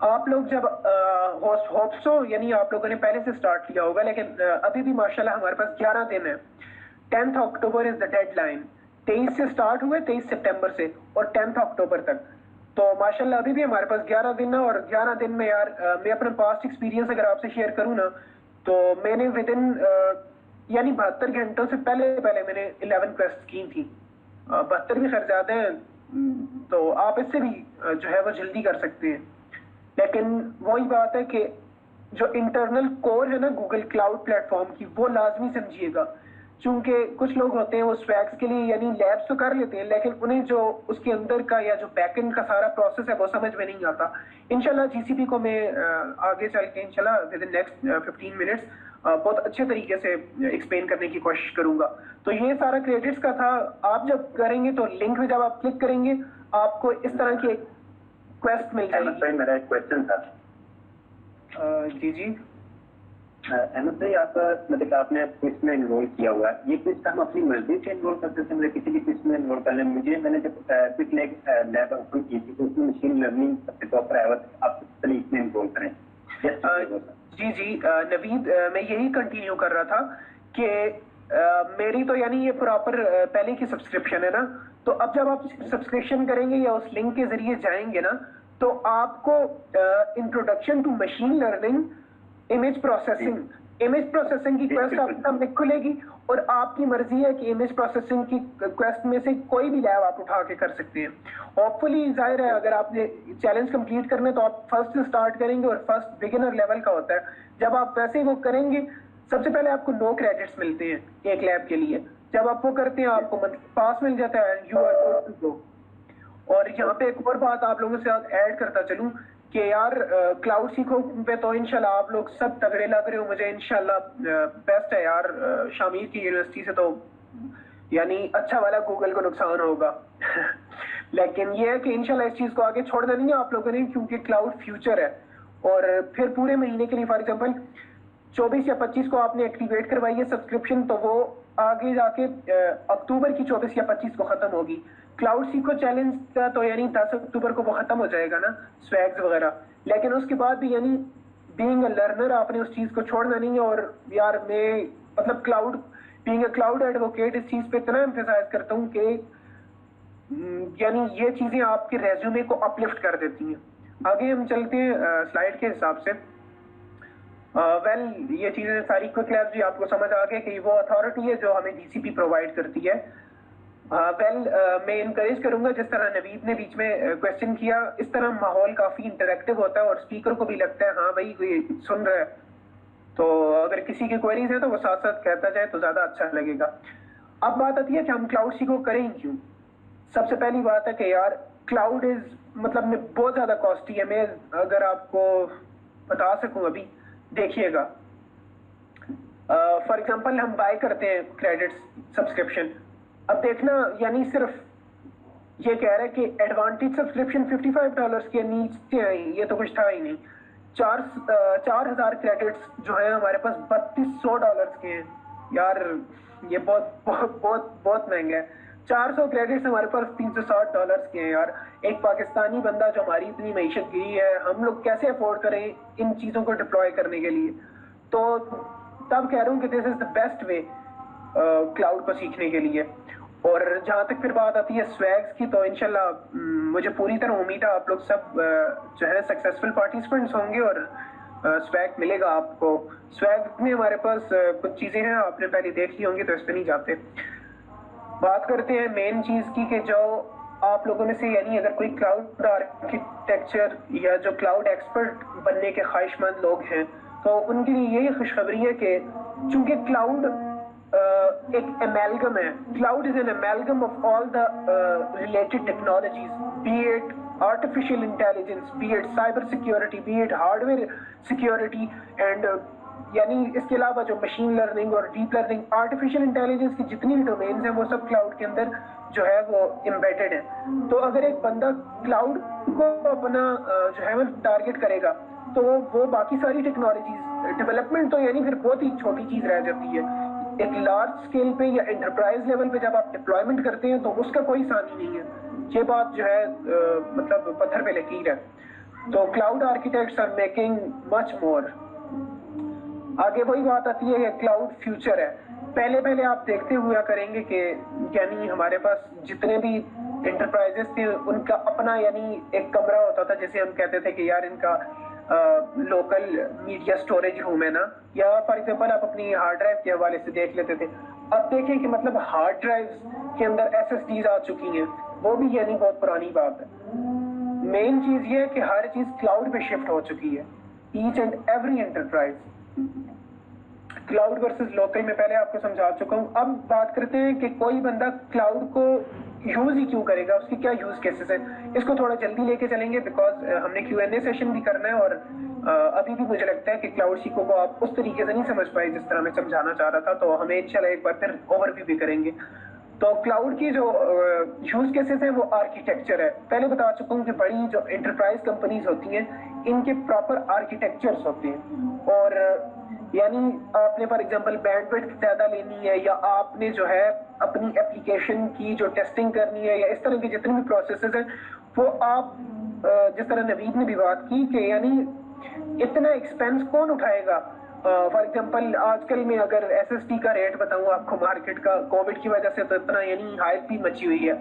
आप लोग जब होप्सो यानी आप लोगों ने पहले से स्टार्ट किया होगा, लेकिन अभी भी माशाल्लाह हमारे पास 11 दिन है। 10th October is the deadline. 23 से स्टार्ट हुए, 23 सितंबर से, और 10th अक्टूबर तक। तो माशाल्लाह अभी भी हमारे पास 11 दिन है, और 11 दिन में यार मैं अपना पास्ट एक्सपीरियंस अगर आपसे शेयर करूँ ना, तो मैंने विद इन यानी 72 घंटों से पहले मैंने 11 क्वेस्ट की थी। 72 भी खैर ज्यादा है, तो आप इससे भी जो है वो जल्दी कर सकते हैं। लेकिन वही बात है कि जो इंटरनल कोर है ना गूगल क्लाउड प्लेटफॉर्म की, वो लाजमी समझिएगा। चूंकि कुछ लोग होते हैं वो स्वैग्स के लिए यानी लैब्स तो कर लेते हैं, लेकिन उन्हें जो उसके अंदर का या जो बैकएंड का सारा प्रोसेस है वो समझ में नहीं आता। इंशाल्लाह जीसीपी को मैं आगे चल के इंशाल्लाह विद इन नेक्स्ट 15 मिनट्स बहुत अच्छे तरीके से एक्सप्लेन करने की कोशिश करूंगा। तो ये सारा क्रेडिट्स का था। आप जब करेंगे तो लिंक में जब आप क्लिक करेंगे आपको इस तरह की एक क्वेस्ट मिल जाएगी। मेरा एक क्वेश्चन था। जी जी अहमद भाई, आप मतलब आपने क्विज में इन्वॉल्व किया हुआ है, ये क्विज हम अपनी मर्जी से इन्वॉल्व कर सकते हैं, किसी भी क्विज में इन्वॉल्व कर लें। मैंने जब क्विक लैब ओपन की थी तो उसमें मशीन लर्निंग सबसे टॉप पर आया हुआ, आप पहले इसमें इन्वॉल्व करें। जी जी नवीद, मैं यही कंटिन्यू कर रहा था कि मेरी तो यानी ये प्रॉपर पहले की सब्सक्रिप्शन है ना, तो अब जब आप सब्सक्रिप्शन करेंगे या उस लिंक के जरिए जाएंगे ना, तो आपको introduction to machine learning, image processing, image processing की क्वेस्ट आपके सामने खुलेगी और आपकी मर्जी है कि इमेज प्रोसेसिंग की क्वेस्ट में से कोई भी लैब आप उठा के कर सकते हैं। होपफुली जाहिर है अगर आपने चैलेंज कंप्लीट करना है तो आप फर्स्ट से स्टार्ट करेंगे और फर्स्ट बिगिनर लेवल का होता है। जब आप वैसे ही वो करेंगे सबसे पहले आपको 9 क्रेडिट्स मिलते हैं एक लैब के लिए। जब आप वो करते हैं आपको पास मिल जाता है, you are good to go. और यहाँ पे एक और बात आप लोगों से ऐड करता चलूं कि यार क्लाउड सीखो पे तो इंशाल्लाह आप लोग सब तगड़े लग रहे हो, मुझे इंशाल्लाह बेस्ट है यार। शामीर की यूनिवर्सिटी से तो यानी अच्छा वाला गूगल को नुकसान होगा लेकिन ये है कि इंशाल्लाह इस चीज को आगे छोड़ना नहीं है आप लोगों ने, क्योंकि क्लाउड फ्यूचर है। और फिर पूरे महीने के लिए फॉर एग्जाम्पल 24 या 25 को आपने एक्टिवेट करवाई है सब्सक्रिप्शन, तो वो आगे जाके अक्टूबर की 24 या 25 को खत्म होगी। क्लाउड सीखो चैलेंज का तो यानी 10 अक्टूबर को वो खत्म हो जाएगा ना, स्वैग्स वगैरह। लेकिन उसके बाद भी यानी बीइंग अ लर्नर आपने उस चीज को छोड़ना नहीं है। और यार मैं मतलब cloud being a cloud advocate इस चीज पे इतना एम्फेसाइज करता हूँ कि यानी ये चीजें आपके रेज्यूमे को अपलिफ्ट कर देती हैं। आगे हम चलते हैं स्लाइड के हिसाब से। ये चीजें सारी क्विक लैब्स भी आपको समझ आ गए कि वो अथॉरिटी है जो हमें डीसीपी प्रोवाइड करती है। मैं इनकरेज करूंगा जिस तरह नवीद ने बीच में क्वेश्चन किया, इस तरह माहौल काफी इंटरेक्टिव होता है और स्पीकर को भी लगता है हाँ भाई कोई सुन रहा है। तो अगर किसी की क्वेरीज है तो वो साथ साथ कहता जाए तो ज्यादा अच्छा लगेगा। अब बात आती है कि हम क्लाउड सीखो करें क्यों। सबसे पहली बात है कि यार क्लाउड इज मतलब में बहुत ज्यादा कॉस्टली है। मैं अगर आपको बता सकूं अभी देखिएगा, फॉर एग्जांपल हम बाय करते हैं क्रेडिट्स सब्सक्रिप्शन। अब देखना यानी सिर्फ ये कह रहा है कि एडवांटेज सब्सक्रिप्शन $55 के नीचे है, ये तो कुछ था ही नहीं। 4000 क्रेडिट्स जो है हमारे पास $3200 के हैं। यार ये बहुत महंगा है। 400 क्रेडिट्स हमारे पास $360 के हैं। यार एक पाकिस्तानी बंदा जो हमारी इतनी मईशत गिरी है, हम लोग कैसे अफोर्ड करें इन चीजों को डिप्लॉय करने के लिए। तो तब कह रहा हूँ कि this is the best way cloud को सीखने के लिए। और जहां तक फिर बात आती है स्वैग्स की, तो इंशाल्लाह मुझे पूरी तरह उम्मीद है आप लोग सब जो है सक्सेसफुल पार्टिसिपेंट्स होंगे और स्वैग मिलेगा आपको। स्वैग में हमारे पास कुछ चीजें हैं आपने पहले देख ली होंगी तो इस पर नहीं जाते। बात करते हैं मेन चीज की कि जो आप लोगों में से यानी अगर कोई क्लाउड आर्किटेक्चर या जो क्लाउड एक्सपर्ट बनने के ख्वाहिशमंद लोग हैं तो उनके लिए यही खुशखबरी है कि चूंकि क्लाउड एक एमैलगम है, cloud is an amalgam of all the related technologies, be it artificial intelligence, be it cyber security, be it hardware security and यानी इसके अलावा जो मशीन लर्निंग और डीप लर्निंग, आर्टिफिशियल इंटेलिजेंस की जितनी भी डोमेन्स हैं वो सब क्लाउड के अंदर जो है वो एम्बेडेड है। तो अगर एक बंदा क्लाउड को अपना जो है वो टारगेट करेगा तो वो बाकी सारी टेक्नोलॉजीज डेवलपमेंट तो यानी फिर बहुत ही छोटी चीज रह जाती है। एक लार्ज स्केल पे या एंटरप्राइज लेवल पे जब आप डिप्लॉयमेंट करते हैं तो उसका कोई सानी नहीं है। ये बात जो है मतलब पत्थर पे लकीर है। तो cloud architects are making much more. आगे वही बात आती है कि क्लाउड फ्यूचर है। पहले आप देखते हुआ करेंगे कि यानी हमारे पास जितने भी एंटरप्राइजेस थे उनका अपना यानी एक कमरा होता था, जैसे हम कहते थे कि यार इनका लोकल मीडिया स्टोरेज रूम है ना, या फॉर एग्जांपल आप अपनी हार्ड ड्राइव के हवाले से देख लेते थे। अब देखें कि मतलब हार्ड ड्राइव के अंदर SSDs आ चुकी हैं, वो भी यानी बहुत पुरानी बात है। मेन चीज ये है कि हर चीज क्लाउड पे शिफ्ट हो चुकी है। Each and every enterprise cloud versus local में पहले आपको समझा चुका हूं। अब बात करते हैं कि कोई बंदा क्लाउड को यूज ही क्यों करेगा, उसकी क्या यूज केसेस है। इसको थोड़ा जल्दी लेके चलेंगे बिकॉज हमने Q&A सेशन भी करना है और अभी भी मुझे लगता है कि क्लाउड सीखो को आप उस तरीके से नहीं समझ पाए जिस तरह मैं समझाना चाह रहा था, तो हमें इंशाल्लाह एक बार फिर ओवरव्यू भी करेंगे। तो क्लाउड की जो यूज केसेस है वो आर्किटेक्चर है। पहले बता चुका हूँ कि बड़ी जो एंटरप्राइज कंपनीज होती हैं इनके प्रॉपर आर्किटेक्चर्स होते हैं। और यानी आपने फॉर एग्जांपल बैंडविड्थ ज्यादा लेनी है या आपने जो है अपनी एप्लीकेशन की जो टेस्टिंग करनी है या इस तरह के जितने भी प्रोसेसेस हैं वो आप जिस तरह नवीद ने भी बात की कि यानी इतना एक्सपेंस कौन उठाएगा। फॉर एग्जांपल आजकल में अगर SSD का रेट बताऊं आपको मार्केट का, कोविड की वजह से तो इतना यानी हाइप भी मची हुई है।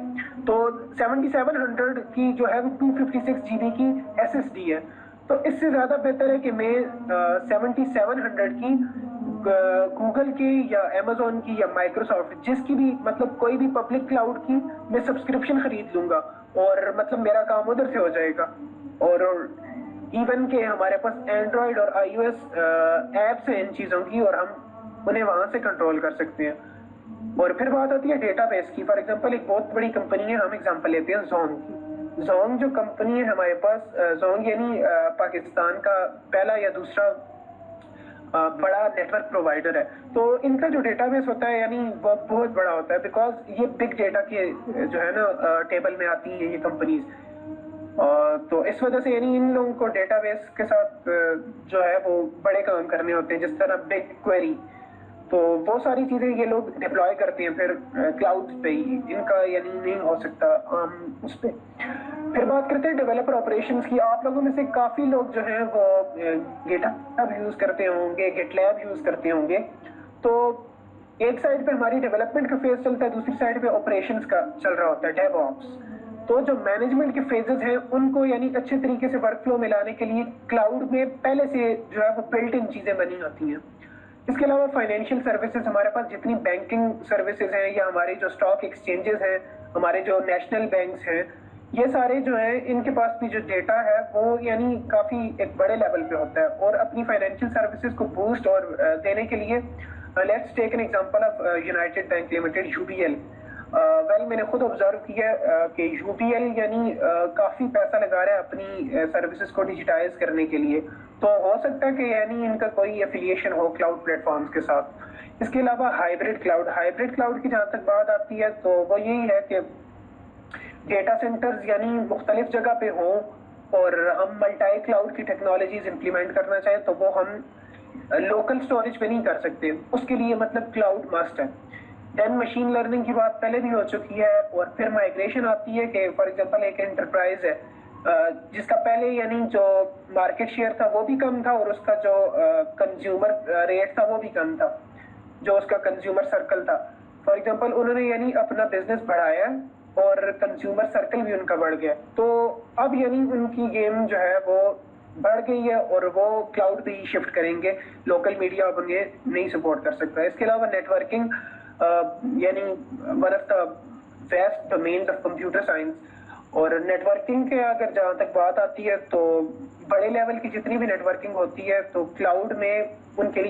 तो 7700 की जो है वो 256 GB की SSD है। तो इससे ज्यादा बेहतर है कि मैं 7700 की गूगल की या अमेजोन की या माइक्रोसॉफ्ट जिसकी भी मतलब कोई भी पब्लिक क्लाउड की मैं सब्सक्रिप्शन खरीद लूंगा और मतलब मेरा काम उधर से हो जाएगा। और इवन के हमारे पास एंड्रॉयड और iOS ऐप्स हैं इन चीज़ों की और हम उन्हें वहां से कंट्रोल कर सकते हैं। और फिर बात आती है डेटाबेस की। फॉर एग्जांपल एक बहुत बड़ी कंपनी है, हम एग्जांपल लेते हैं जोंग की। जोंग जो कंपनी है हमारे पास, जोंग यानी पाकिस्तान का पहला या दूसरा बड़ा नेटवर्क प्रोवाइडर है। तो इनका जो डेटाबेस होता है यानी वो बहुत बड़ा होता है, बिकॉज ये बिग डेटा के जो है ना टेबल में आती है ये कंपनीज। तो इस वजह से यानी इन लोगों को डेटाबेस के साथ जो है वो बड़े काम करने होते हैं, जिस तरह बिग क्वेरी। तो वो सारी चीजें ये लोग डिप्लॉय करते हैं फिर क्लाउड पे ही, इनका यानी नहीं हो सकता उस पे। फिर बात करते हैं डेवलपर ऑपरेशंस की। आप लोगों में से काफी लोग जो हैं वो गिटहब यूज करते होंगे, गिटलैब यूज करते होंगे। तो एक साइड पे हमारी डेवलपमेंट का फेज चलता है, दूसरी साइड पे ऑपरेशंस का चल रहा होता है, डेवऑप्स। तो जो मैनेजमेंट के फेजेस हैं उनको यानी अच्छे तरीके से वर्कफ्लो में लाने के लिए क्लाउड में पहले से जो है वो बिल्ट इन चीजें बनी होती हैं। इसके अलावा फाइनेंशियल सर्विसेज, हमारे पास जितनी बैंकिंग सर्विसेज हैं या हमारे जो स्टॉक एक्सचेंजेस हैं, हमारे जो नेशनल बैंक्स हैं, ये सारे जो हैं इनके पास भी जो डेटा है वो यानी काफी एक बड़े लेवल पे होता है। और अपनी फाइनेंशियल सर्विसेज को बूस्ट और देने के लिए let's take an example of United Bank Limited, UBL. Well मैंने खुद ऑब्जर्व किया कि यूबीएल यानी काफी पैसा लगा रहा है अपनी सर्विसेज को डिजिटाइज करने के लिए। तो हो सकता है कि यानी इनका कोई एफिलिएशन हो क्लाउड प्लेटफॉर्म्स के साथ। इसके अलावा हाइब्रिड क्लाउड की जहां तक बात आती है तो वो यही है कि डेटा सेंटर्स यानी मुख्तलिफ जगह पे हों और हम मल्टी क्लाउड की टेक्नोलॉजीज इंप्लीमेंट करना चाहें तो वो हम लोकल स्टोरेज पे नहीं कर सकते, उसके लिए मतलब क्लाउड मस्ट है। देन मशीन लर्निंग की बात पहले भी हो चुकी है। और फिर माइग्रेशन आती है कि फॉर एग्जांपल एक एंटरप्राइज है जिसका पहले यानी जो मार्केट शेयर था वो भी कम था और उसका जो कंज्यूमर रेट था वो भी कम था, जो उसका कंज्यूमर सर्कल था। फॉर एग्जांपल उन्होंने यानी अपना बिजनेस बढ़ाया और कंज्यूमर सर्कल भी उनका बढ़ गया। तो अब यानी उनकी गेम जो है वो बढ़ गई है और वो क्लाउड पे ही शिफ्ट करेंगे, लोकल मीडिया अब उन्हें नहीं सपोर्ट कर सकता। इसके अलावा नेटवर्किंग यानी one of the vast domains of computer science. और नेटवर्किंग के अगर जहाँ तक बात आती है तो बड़े लेवल की जितनी भी नेटवर्किंग होती है तो क्लाउड में उसके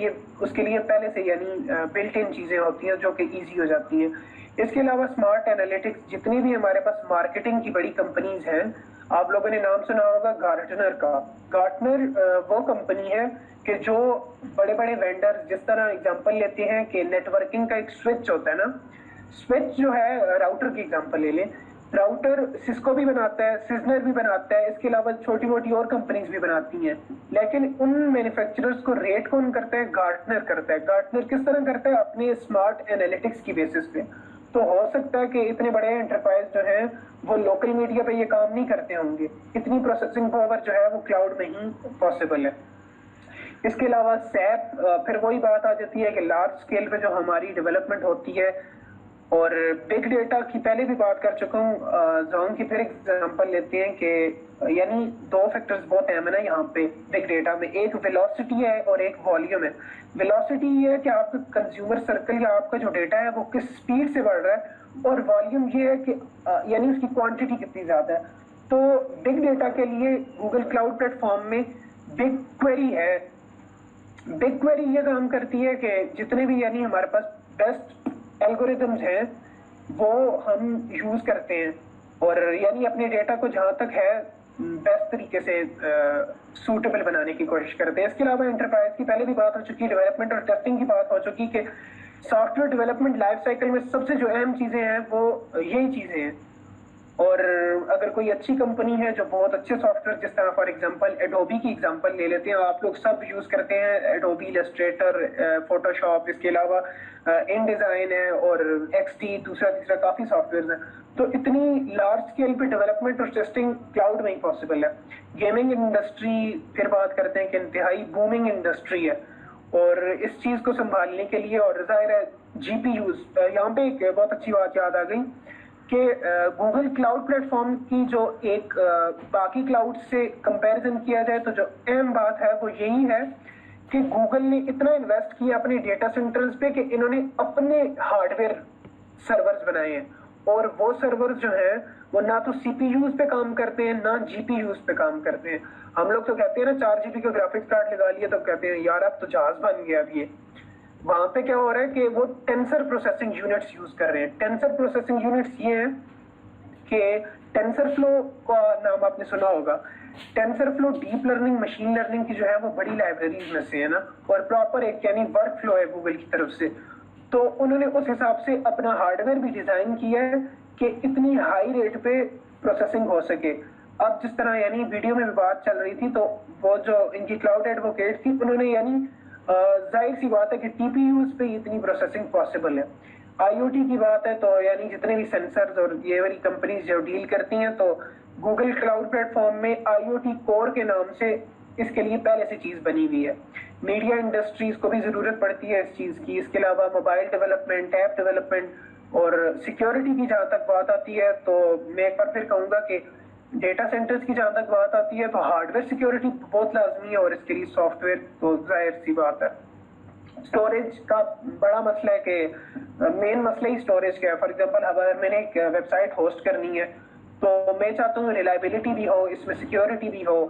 लिए पहले से यानी बिल्ट इन चीजें होती हैं जो कि ईजी हो जाती हैं। इसके अलावा स्मार्ट एनालिटिक्स, जितनी भी हमारे पास मार्केटिंग की बड़ी कंपनीज हैं, आप लोगों ने नाम सुना होगा गार्टनर का। गार्टनर वो कंपनी है कि जो बड़े बड़े वेंडर्स, जिस तरह एग्जांपल लेते हैं कि नेटवर्किंग का एक स्विच होता है ना, स्विच जो है राउटर की एग्जांपल ले लें, राउटर सिस्को भी बनाता है, सिजनर भी बनाता है, इसके अलावा छोटी मोटी और कंपनीज भी बनाती हैं। लेकिन उन मैन्युफैक्चरर्स को रेट कौन करता है? गार्टनर करता है। गार्टनर किस तरह करता है? अपने स्मार्ट एनालिटिक्स की बेसिस पे। तो हो सकता है कि इतने बड़े एंटरप्राइज जो है वो लोकल मीडिया पे ये काम नहीं करते होंगे, इतनी प्रोसेसिंग पावर जो है वो क्लाउड में ही पॉसिबल है। इसके अलावा सैप, फिर वही बात आ जाती है कि लार्ज स्केल पे जो हमारी डेवलपमेंट होती है। और बिग डेटा की पहले भी बात कर चुका हूँ, जोन की फिर एग्जांपल लेते हैं कि यानी दो फैक्टर्स बहुत अहम है ना यहाँ पे बिग डेटा में, एक वेलोसिटी है और एक वॉल्यूम है। वेलोसिटी ये है कि आपका कंज्यूमर सर्कल या आपका जो डेटा है वो किस स्पीड से बढ़ रहा है, और वॉल्यूम ये है कि यानी उसकी क्वांटिटी कितनी ज्यादा है। तो बिग डेटा के लिए गूगल क्लाउड प्लेटफॉर्म में बिग क्वेरी है। बिग क्वेरी ये काम करती है कि जितने भी यानी हमारे पास बेस्ट एल्गोरिथम्स हैं वो हम यूज करते हैं और यानी अपने डेटा को जहां तक है बेस्ट तरीके से सूटेबल बनाने की कोशिश करते हैं। इसके अलावा एंटरप्राइज की पहले भी बात हो चुकी, डेवलपमेंट और टेस्टिंग की बात हो चुकी कि सॉफ्टवेयर डेवलपमेंट लाइफ साइकिल में सबसे जो अहम चीजें हैं वो यही चीजें हैं। और अगर कोई अच्छी कंपनी है जो बहुत अच्छे सॉफ्टवेयर, जिस तरह फॉर एग्जांपल एडोबी की एग्जांपल ले लेते हैं, आप लोग सब यूज करते हैं एडोबी इलस्ट्रेटर, फोटोशॉप, इसके अलावा इन डिजाइन है और एक्सडी, दूसरा तीसरा काफी सॉफ्टवेयर हैं। तो इतनी लार्ज स्केल पे डेवलपमेंट और टेस्टिंग क्लाउड में ही पॉसिबल है। गेमिंग इंडस्ट्री फिर बात करते हैं कि इंतहाई बूमिंग इंडस्ट्री है और इस चीज को संभालने के लिए, और जाहिर है जीपीयूज, यहाँ पे एक बहुत अच्छी बात याद आ गई कि गूगल क्लाउड प्लेटफॉर्म की जो एक बाकी क्लाउड से कंपैरिजन किया जाए तो जो अहम बात है वो यही है कि गूगल ने इतना इन्वेस्ट किया अपने डेटा सेंटर्स पे कि इन्होंने अपने हार्डवेयर सर्वर्स बनाए हैं, और वो सर्वर्स जो है वो ना तो सीपीयूज पे काम करते हैं ना जीपीयूज पे काम करते हैं। हम लोग तो कहते हैं ना 4 GB का ग्राफिक्स कार्ड लगा लिया तो कहते हैं यार अब तो जहाज बन गया। अब ये वहां पे क्या हो रहा है कि वो टेंसर प्रोसेसिंग यूनिट्स यूज कर रहे हैं। टेंसर प्रोसेसिंग यूनिट्स ये हैं कि टेंसरफ्लो का नाम आपने सुना होगा। TensorFlow deep learning machine learning की जो है वो बड़ी लाइब्रेरीज में से है ना, और प्रॉपर एक यानी वर्क फ्लो है गूगल की तरफ से। तो उन्होंने उस हिसाब से अपना हार्डवेयर भी डिजाइन किया है कि इतनी हाई रेट पे प्रोसेसिंग हो सके। अब जिस तरह यानी वीडियो में भी बात चल रही थी, तो वो जो इनकी क्लाउड एडवोकेट थी उन्होंने यानी जाहिर सी बात है कि टीपीयूज पे इतनी प्रोसेसिंग पॉसिबल है। आईओटी की बात है तो यानी जितने भी सेंसर्स और ये वाली कंपनीज जो डील करती हैं, तो गूगल क्लाउड प्लेटफॉर्म में आईओटी कोर के नाम से इसके लिए पहले से चीज बनी हुई है। मीडिया इंडस्ट्रीज को भी जरूरत पड़ती है इस चीज की। इसके अलावा मोबाइल डेवलपमेंट, ऐप डेवलपमेंट और सिक्योरिटी की जहां तक बात आती है, तो मैं एक बार फिर कहूंगा कि डेटा सेंटर्स की जहां तक बात आती है तो हार्डवेयर सिक्योरिटी बहुत लाजमी है, और इसके लिए सॉफ्टवेयर तो जाहिर सी बात है। स्टोरेज का बड़ा मसला है कि मेन मसला ही स्टोरेज का है। फॉर एग्जांपल अगर मैंने एक वेबसाइट होस्ट करनी है तो मैं चाहता हूँ रिलायबिलिटी भी हो, इसमें सिक्योरिटी भी हो,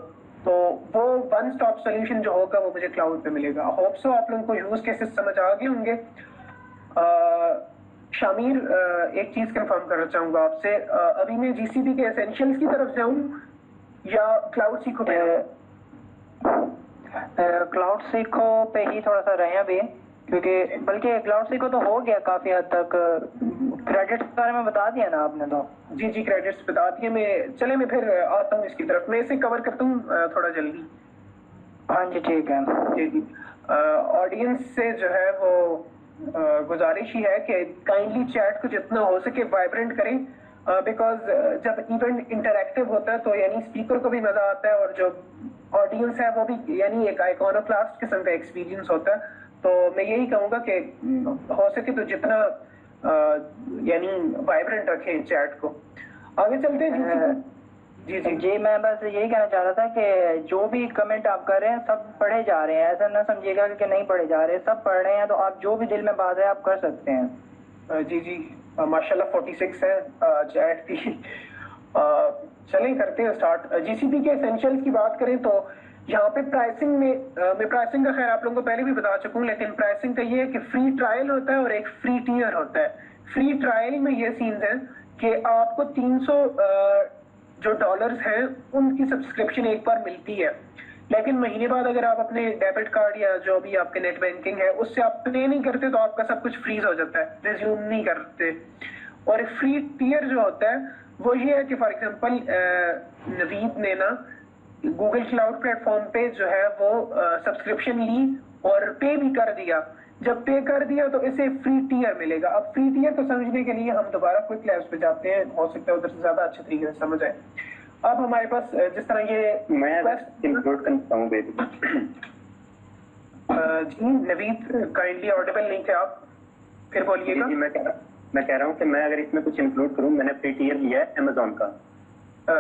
तो वो वन स्टॉप सोल्यूशन जो होगा वो मुझे क्लाउड पे मिलेगा। होप सो आप लोगों को यूज केसेस समझ आ गए होंगे। शामिर, एक चीज कंफर्म करना चाहूंगा आपसे, अभी मैं जीसीपी के एसेंशियल्स की तरफ जाऊं या क्लाउड सीखो पे? क्लाउड सीखो पे ही थोड़ा सा रहे अभी, क्योंकि बल्कि क्लाउड सीखो तो हो गया काफी हद तक। क्रेडिट्स के बारे में बता दिया ना आपने तो? जी जी, क्रेडिट्स बता दिए। मैं फिर आता हूँ इसकी तरफ। मैं इसे कवर करता हूँ थोड़ा जल्दी। हाँ जी ठीक है। जी जी, ऑडियंस से जो है वो गुजारिश ही है कि काइंडली चैट को जितना हो सके वाइब्रेंट करें, बिकॉज जब इवेंट इंटरैक्टिव होता है तो यानी स्पीकर को भी मजा आता है, और जो ऑडियंस है वो भी यानी एक आइकॉनोक्लास्ट किस्म का एक्सपीरियंस होता है। तो मैं यही कहूंगा कि हो सके तो जितना यानी वाइब्रेंट रखें चैट को। आगे चलते हैं। जी जी जी, मैं बस यही कहना चाह रहा था कि जो भी कमेंट आप कर रहे हैं सब पढ़े जा रहे हैं, ऐसा ना समझिएगा कि नहीं पढ़े जा रहे, सब पढ़ रहे हैं। तो आप जो भी दिल में बात है आप कर सकते हैं। जी जी, माशाल्लाह 46 है चैट भी। चलें करते हैं स्टार्ट। जीसीपी के एसेंशियल्स की बात करें तो यहाँ पे प्राइसिंग में मैं प्राइसिंग का खैर आप लोगों को पहले भी बता चुका हूँ, लेकिन प्राइसिंग का ये है कि फ्री ट्रायल होता है और एक फ्री टीयर होता है। फ्री ट्रायल में ये सीन्स हैं कि आपको 300 जो डॉलर्स हैं उनकी सब्सक्रिप्शन एक बार मिलती है, लेकिन महीने बाद अगर आप अपने डेबिट कार्ड या जो भी आपके नेट बैंकिंग है उससे आप पे नहीं करते तो आपका सब कुछ फ्रीज हो जाता है, रिज्यूम नहीं करते। और फ्री टियर जो होता है वो ये है कि फॉर एग्जांपल नवीद ने ना गूगल क्लाउड प्लेटफॉर्म पे जो है वो सब्सक्रिप्शन ली और पे भी कर दिया। जब पे कर दिया तो इसे फ्री टियर मिलेगा। अब फ्री टियर को समझने के लिए हम दोबारा क्विक लैब्स पे जाते हैं, हो सकता है उधर से ज्यादा अच्छे तरीके से समझ आए। अब हमारे पास जिस तरह ये मैं इंक्लूड करता हूँ जी नवीद काइंडली ऑडिबल नहीं थे आप, फिर बोलिएगा। जी मैं कह रहा हूँ कि मैं अगर इसमें कुछ इंक्लूड करूँ, मैंने फ्री टियर लिया है अमेजोन का।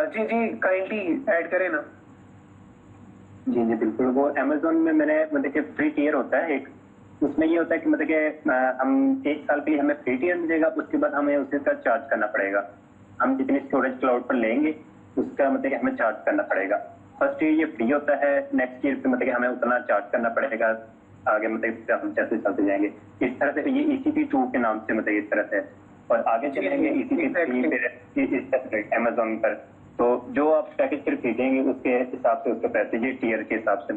जी जी काइंडली ऐड करें ना। जी जी बिल्कुल, वो अमेजोन में मैंने मतलब कि फ्री टियर होता है एक, उसमें ये होता है कि मतलब कि हम 1 साल के लिए हमें फ्री टियर मिलेगा, उसके बाद हमें उसके साथ चार्ज करना पड़ेगा। हम जितनी स्टोरेज क्लाउड पर लेंगे उसका मतलब कि हमें चार्ज करना पड़ेगा। फर्स्ट ईयर ये फ्री होता है, नेक्स्ट ईयर पे मतलब कि हमें उतना चार्ज करना पड़ेगा, आगे मतलब हम चलते चलते जाएंगे। इस तरह से ये ECP2 के नाम से मतलब इस तरह से, और आगे चलेंगे ECP3 फिर अमेजोन पर। तो जो आप पैकेज फिर खरीदेंगे उसके हिसाब से उसके पैसे ये टियर के हिसाब से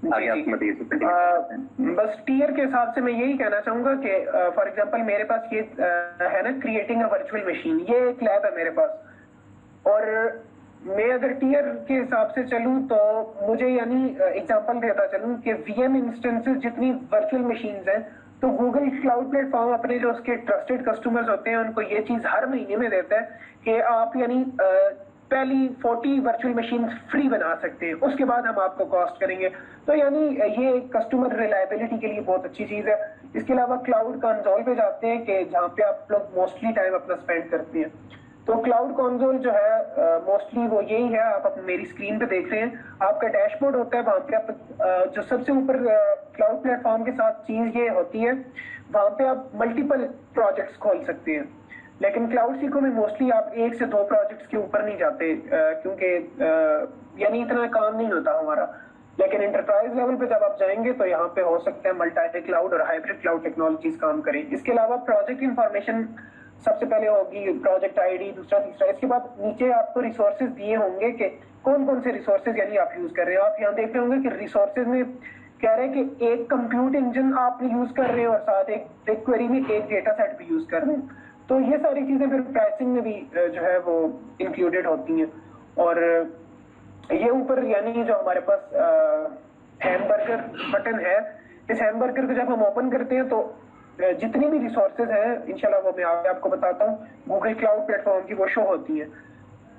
आगे आप मतलब बस टियर के हिसाब से मैं यही कहना चाहूंगा कि फॉर एग्जांपल मेरे पास ये है ना क्रिएटिंग अ वर्चुअल मशीन, ये एक लैब है मेरे पास, और मैं अगर टियर के हिसाब से चलूं तो मुझे यानी एग्जांपल देता चलूं कि VM इंस्टेंसेस जितनी वर्चुअल मशीन्स हैं, तो गूगल क्लाउड प्लेटफॉर्म अपने जो उसके ट्रस्टेड कस्टमर्स होते हैं उनको ये चीज हर महीने में देता है कि आप यानी पहली 40 वर्चुअल मशीन फ्री बना सकते हैं, उसके बाद हम आपको कॉस्ट करेंगे। तो यानी ये कस्टमर रिलायबिलिटी के लिए बहुत अच्छी चीज है। इसके अलावा क्लाउड कंसोल पे जाते हैं कि जहाँ पे आप लोग मोस्टली टाइम अपना स्पेंड करते हैं। तो क्लाउड कंसोल जो है मोस्टली वो यही है, आप मेरी स्क्रीन पे देख रहे हैं, आपका डैशबोर्ड होता है, वहां पे आप जो सबसे ऊपर क्लाउड प्लेटफॉर्म के साथ चीज ये होती है, वहां पे आप मल्टीपल प्रोजेक्ट्स खोल सकते हैं। लेकिन क्लाउड सीखो में मोस्टली आप 1 से 2 प्रोजेक्ट्स के ऊपर नहीं जाते, क्योंकि यानी इतना काम नहीं होता हमारा। लेकिन इंटरप्राइज लेवल पे जब आप जाएंगे तो यहाँ पे हो सकता है मल्टी क्लाउड और हाइब्रिड क्लाउड टेक्नोलॉजीज काम करें। इसके अलावा प्रोजेक्ट इंफॉर्मेशन सबसे पहले होगी, प्रोजेक्ट आईडी, दूसरा तीसरा, इसके बाद नीचे आपको रिसोर्सेज दिए होंगे कि कौन कौन से रिसोर्सेज यानी आप यूज कर रहे हो। आप यहाँ देख रहे होंगे कि रिसोर्सेज में कह रहे हैं कि एक कंप्यूट इंजन आप यूज कर रहे हो और साथ एक क्वेरी में एक डेटा सेट भी यूज कर रहे हैं। तो ये सारी चीजें फिर प्राइसिंग में भी जो है वो इंक्लूडेड होती हैं। और ये ऊपर यानी जो हमारे पास हैमबर्गर बटन है, इस हैमबर्गर को जब हम ओपन करते हैं तो जितनी भी रिसोर्सेज हैं इंशाल्लाह वो मैं आपको बताता हूँ, गूगल क्लाउड प्लेटफॉर्म की वो शो होती है।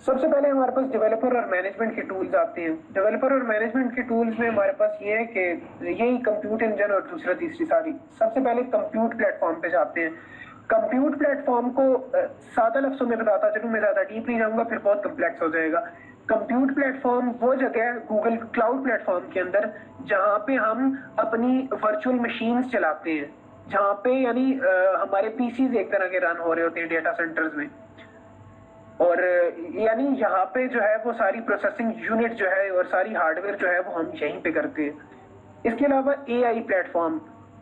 सबसे पहले हमारे पास डेवलपर और मैनेजमेंट के टूल्स आते हैं। डेवलपर और मैनेजमेंट के टूल्स में हमारे पास ये है कि यही कंप्यूट इंजन और दूसरा तीसरी सारी। सबसे पहले कंप्यूट प्लेटफॉर्म पे जाते हैं। कंप्यूट प्लेटफॉर्म को सादा लफ्जों में बताता चलूं, मैं ज्यादा डीप नहीं जाऊंगा फिर बहुत कम्प्लेक्स हो जाएगा। कंप्यूट प्लेटफॉर्म वो जगह है गूगल क्लाउड प्लेटफॉर्म के अंदर जहां पे हम अपनी वर्चुअल मशीन्स चलाते हैं, जहां पे यानी हमारे पीसीज एक तरह के रन हो रहे होते हैं डेटा सेंटर्स में, और यानी यहाँ पे जो है वो सारी प्रोसेसिंग यूनिट जो है और सारी हार्डवेयर जो है वो हम यहीं पे करते हैं। इसके अलावा एआई प्लेटफॉर्म,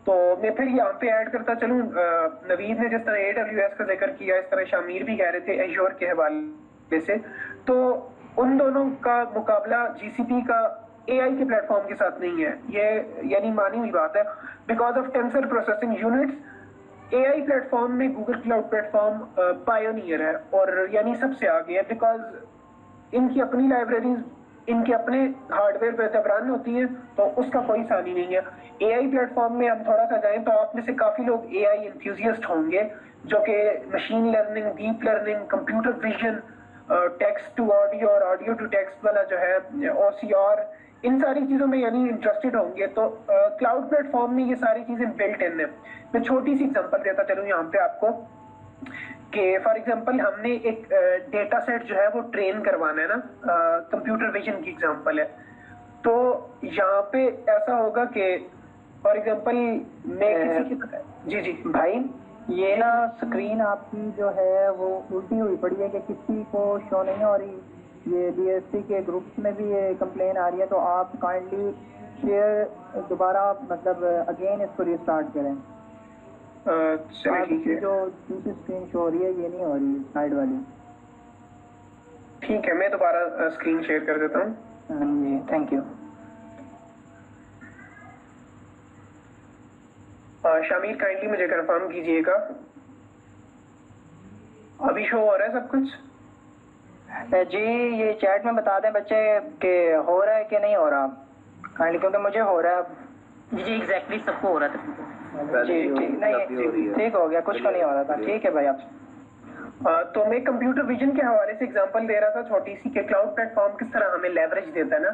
तो मैं फिर यहाँ पे ऐड करता चलूं, नवीद ने जिस तरह AWS का जिक्र किया, इस तरह शामिर भी कह रहे थे एज़्योर के हवाले से, तो उन दोनों का मुकाबला GCP का AI के प्लेटफॉर्म के साथ नहीं है। ये यानी मानी हुई बात है। Because of tensor processing units AI platform में गूगल क्लाउड प्लेटफॉर्म पायोनियर है और यानी सबसे आगे है। बिकॉज इनकी अपनी लाइब्रेरीज इनके अपने हार्डवेयर पे जब रन होती है तो उसका कोई सानी नहीं है। AI प्लेटफॉर्म में हम थोड़ा सा जाएं तो आप में से काफी लोग AI एंथुसियास्ट होंगे जो कि machine learning, deep learning, computer vision, text to audio और ऑडियो टू टेक्स्ट वाला जो है OCR, इन सारी चीजों में यानी इंटरेस्टेड होंगे। तो क्लाउड प्लेटफॉर्म में ये सारी चीजें बिल्ट इन है। मैं छोटी सी एग्जांपल देता चलूं यहाँ पे आपको कि फॉर एग्जांपल हमने एक डेटा सेट जो है वो ट्रेन करवाना है ना, कंप्यूटर विजन की एग्जांपल है। तो यहाँ पे ऐसा होगा कि फॉर एग्जांपल मैं किसी की जी जी भाई ये ना स्क्रीन आपकी जो है वो उल्टी हुई पड़ी है कि किसी को शो नहीं हो रही। ये BSc के ग्रुप्स में भी ये कंप्लेन आ रही है, तो आप काइंडली शेयर दोबारा मतलब अगेन इसको रिस्टार्ट करें। चलिए ठीक है, जो दूसरी स्क्रीन शो हो रही है ये नहीं हो रही साइड वाली। ठीक है मैं दोबारा स्क्रीन शेयर कर देता हूँ। जी थैंक यू। शामिर काइंडली मुझे कंफर्म कीजिएगा, अभी शो हो रहा है सब कुछ? जी ये चैट में बता दें बच्चे कि हो रहा है कि नहीं हो रहा काइंडली, क्योंकि मुझे हो रहा है। जी एग्जैक्टली सबको हो रहा था। जी ठीक नहीं ठीक हो गया, कुछ को नहीं हो रहा था। ठीक है भाई आप तो मैं कंप्यूटर विजन के हवाले से एग्जांपल दे रहा था छोटी सी कि क्लाउड प्लेटफॉर्म किस तरह हमें लेवरेज देता है ना।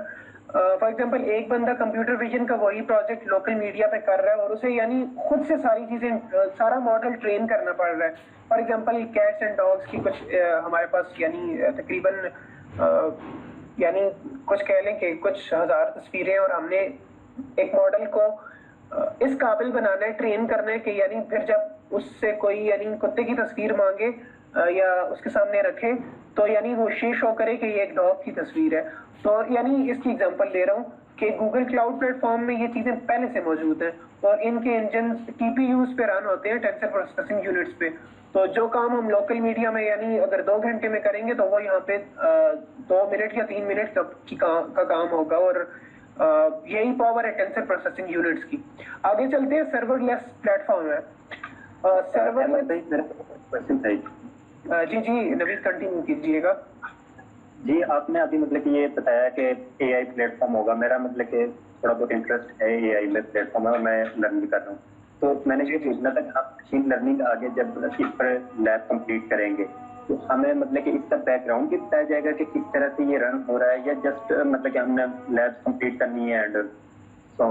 फॉर एग्जांपल एक बंदा कंप्यूटर विजन का वही प्रोजेक्ट लोकल मीडिया पे कर रहा है और उसे यानी खुद से सारी चीजें सारा मॉडल ट्रेन करना पड़ रहा है। For example cats and dogs की कुछ हमारे पास यानी तकरीबन यानी कुछ कह लें कि कुछ हजार तस्वीरें, और हमने एक मॉडल को इस काबिल बनाना है, ट्रेन करना है कि यानी फिर जब उससे कोई यानी कुत्ते की तस्वीर मांगे या उसके सामने रखे तो यानी वो शो करे कि ये एक डॉग की तस्वीर है। तो यानी इसकी एग्जांपल दे रहा हूँ कि गूगल क्लाउड प्लेटफॉर्म में ये चीजें पहले से मौजूद हैं और इनके इंजन TPUs पे रन होते हैं, टेंसर प्रोसेसिंग यूनिट्स पे। तो जो काम हम लोकल मीडिया में यानी अगर 2 घंटे में करेंगे तो वो यहाँ पे 2 मिनट या 3 मिनट का काम होगा, और यही पावर है टेंसर प्रोसेसिंग यूनिट्स की। आगे चलते हैं, सर्वरलेस प्लेटफॉर्म है। जी जी नवीद कंटिन्यू कीजिएगा। जी आपने अभी मतलब कि ये बताया कि AI प्लेटफॉर्म होगा, मेरा मतलब कि थोड़ा बहुत इंटरेस्ट है AI में प्लेटफॉर्म है और मैं लर्न भी कर रहा हूँ। तो मैंने ये पूछना था कि आप मशीन लर्निंग आगे जब इस पर लैब कंप्लीट करेंगे तो हमें मतलब कि इसका बैकग्राउंड भी बताया जाएगा कि किस तरह से ये रन हो रहा है, या जस्ट मतलब कि हमने लैब कंप्लीट करनी है एंड सो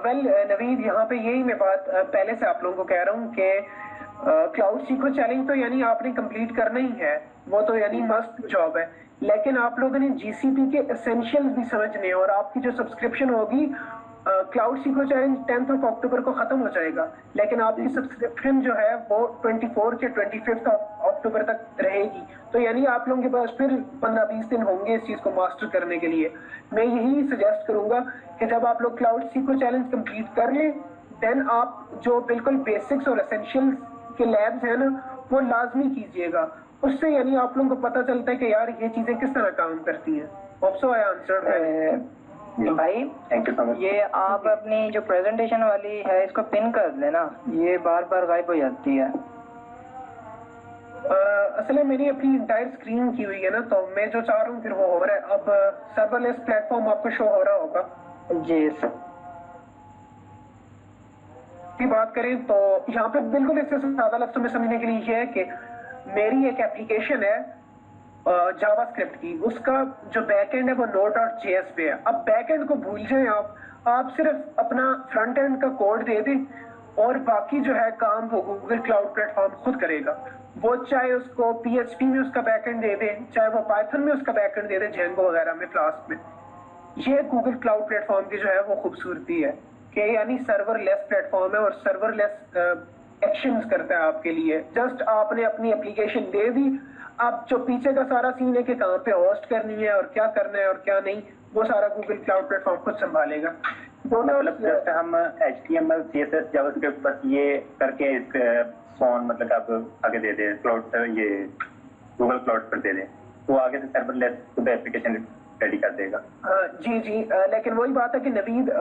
वेल नवीद यहाँ पे यही मैं बात पहले से आप लोगों को कह रहा हूँ कि क्लाउड सीखो चैलेंज तो यानी आपने कंप्लीट करना ही है, वो तो यानी मस्ट जॉब है, लेकिन आप लोगों ने जीसीपी के एसेंशियल्स भी समझने हैं। और आपकी जो सब्सक्रिप्शन होगी क्लाउड सीखो चैलेंज 10 अक्टूबर को खत्म हो जाएगा, लेकिन आपकी सब्सक्रिप्शन जो है वो 24 से 25 अक्टूबर तक रहेगी। तो यानी आप लोगों के पास फिर 15-20 दिन होंगे इस चीज को मास्टर करने के लिए। मैं यही सजेस्ट करूंगा कि जब आप लोग क्लाउड सीखो चैलेंज कंप्लीट कर लें, देन आप जो बिल्कुल बेसिक्स और एसेंशियल्स के लैब्स हैं ना वो लाजमी कीजिएगा। उससे यानी आप लोगों को पता चलता है कि यार ये चीजें किस तरह काम करती हैं। Hope so I answered. भाई थैंक यू सो मच। ये आप अपनी जो प्रेजेंटेशन वाली है इसको पिन कर लेना, ये बार बार गायब हो जाती है। असल में मैंने अपनी इंटायर स्क्रीन की हुई है ना, तो मैं जो चाह रहा हूँ फिर वो हो रहा है। अब सर्वरलेस प्लेटफॉर्म आपको शो हो रहा होगा जी सर। की बात करें तो यहाँ पे बिल्कुल इससे ज्यादा लफ्जों में समझने के लिए ये है कि मेरी एक एप्लीकेशन है जावास्क्रिप्ट की, उसका जो बैकएंड है वो node.js पे है। अब बैकएंड को भूल जाएं आप सिर्फ अपना फ्रंट एंड का कोड दे दें और बाकी जो है काम वो गूगल क्लाउड प्लेटफॉर्म खुद करेगा। वो चाहे उसको PHP में उसका बैकएंड दे दे, चाहे वो पाइथन में उसका बैकएंड दे दे, जेंगो वगैरह में, फ्लास्क में। ये गूगल क्लाउड प्लेटफॉर्म की जो है वो खूबसूरती है कि यानी सर्वरलेस प्लेटफॉर्म है और सर्वरलेस एक्शंस करता है आपके लिए। जस्ट आपने अपनी एप्लीकेशन दे दी, अब जो पीछे का सारा सीन है कि कहाँ पे होस्ट करनी है और क्या करना है और क्या नहीं, वो सारा गूगल क्लाउड प्लेटफॉर्म खुद संभालेगा। मतलब जस्ट हम HTML CSS जावास्क्रिप्ट बस ये करके इस सोन मतलब आप आगे दे दे क्लाउड ये गूगल क्लाउड पर दे दे, तो आगे से सर्वरलेस खुद एप्लीकेशन रेडी कर देगा। जी जी, लेकिन वही बात है कि नवीद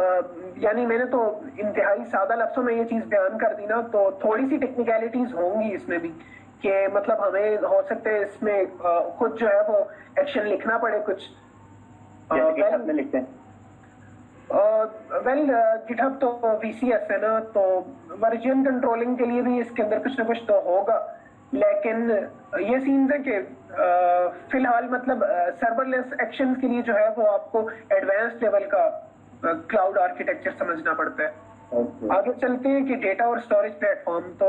यानी मैंने तो इंतहाई सादा लफ्जों में ये चीज बयान कर दी ना, तो थोड़ी सी टेक्निकलिटीज होंगी इसमें भी कि मतलब हमें हो सकते है इसमें खुद जो है वो एक्शन लिखना पड़े कुछ। में लिखते हैं वेल गिटहब तो VCS है ना, तो वर्जन कंट्रोलिंग के लिए भी इसके अंदर कुछ ना कुछ तो होगा, लेकिन ये सीन्स है कि फिलहाल मतलब सर्वरलेस एक्शंस के लिए जो है वो आपको एडवांस लेवल का क्लाउड आर्किटेक्चर समझना पड़ता है। आगे चलते हैं कि डेटा और स्टोरेज प्लेटफॉर्म, तो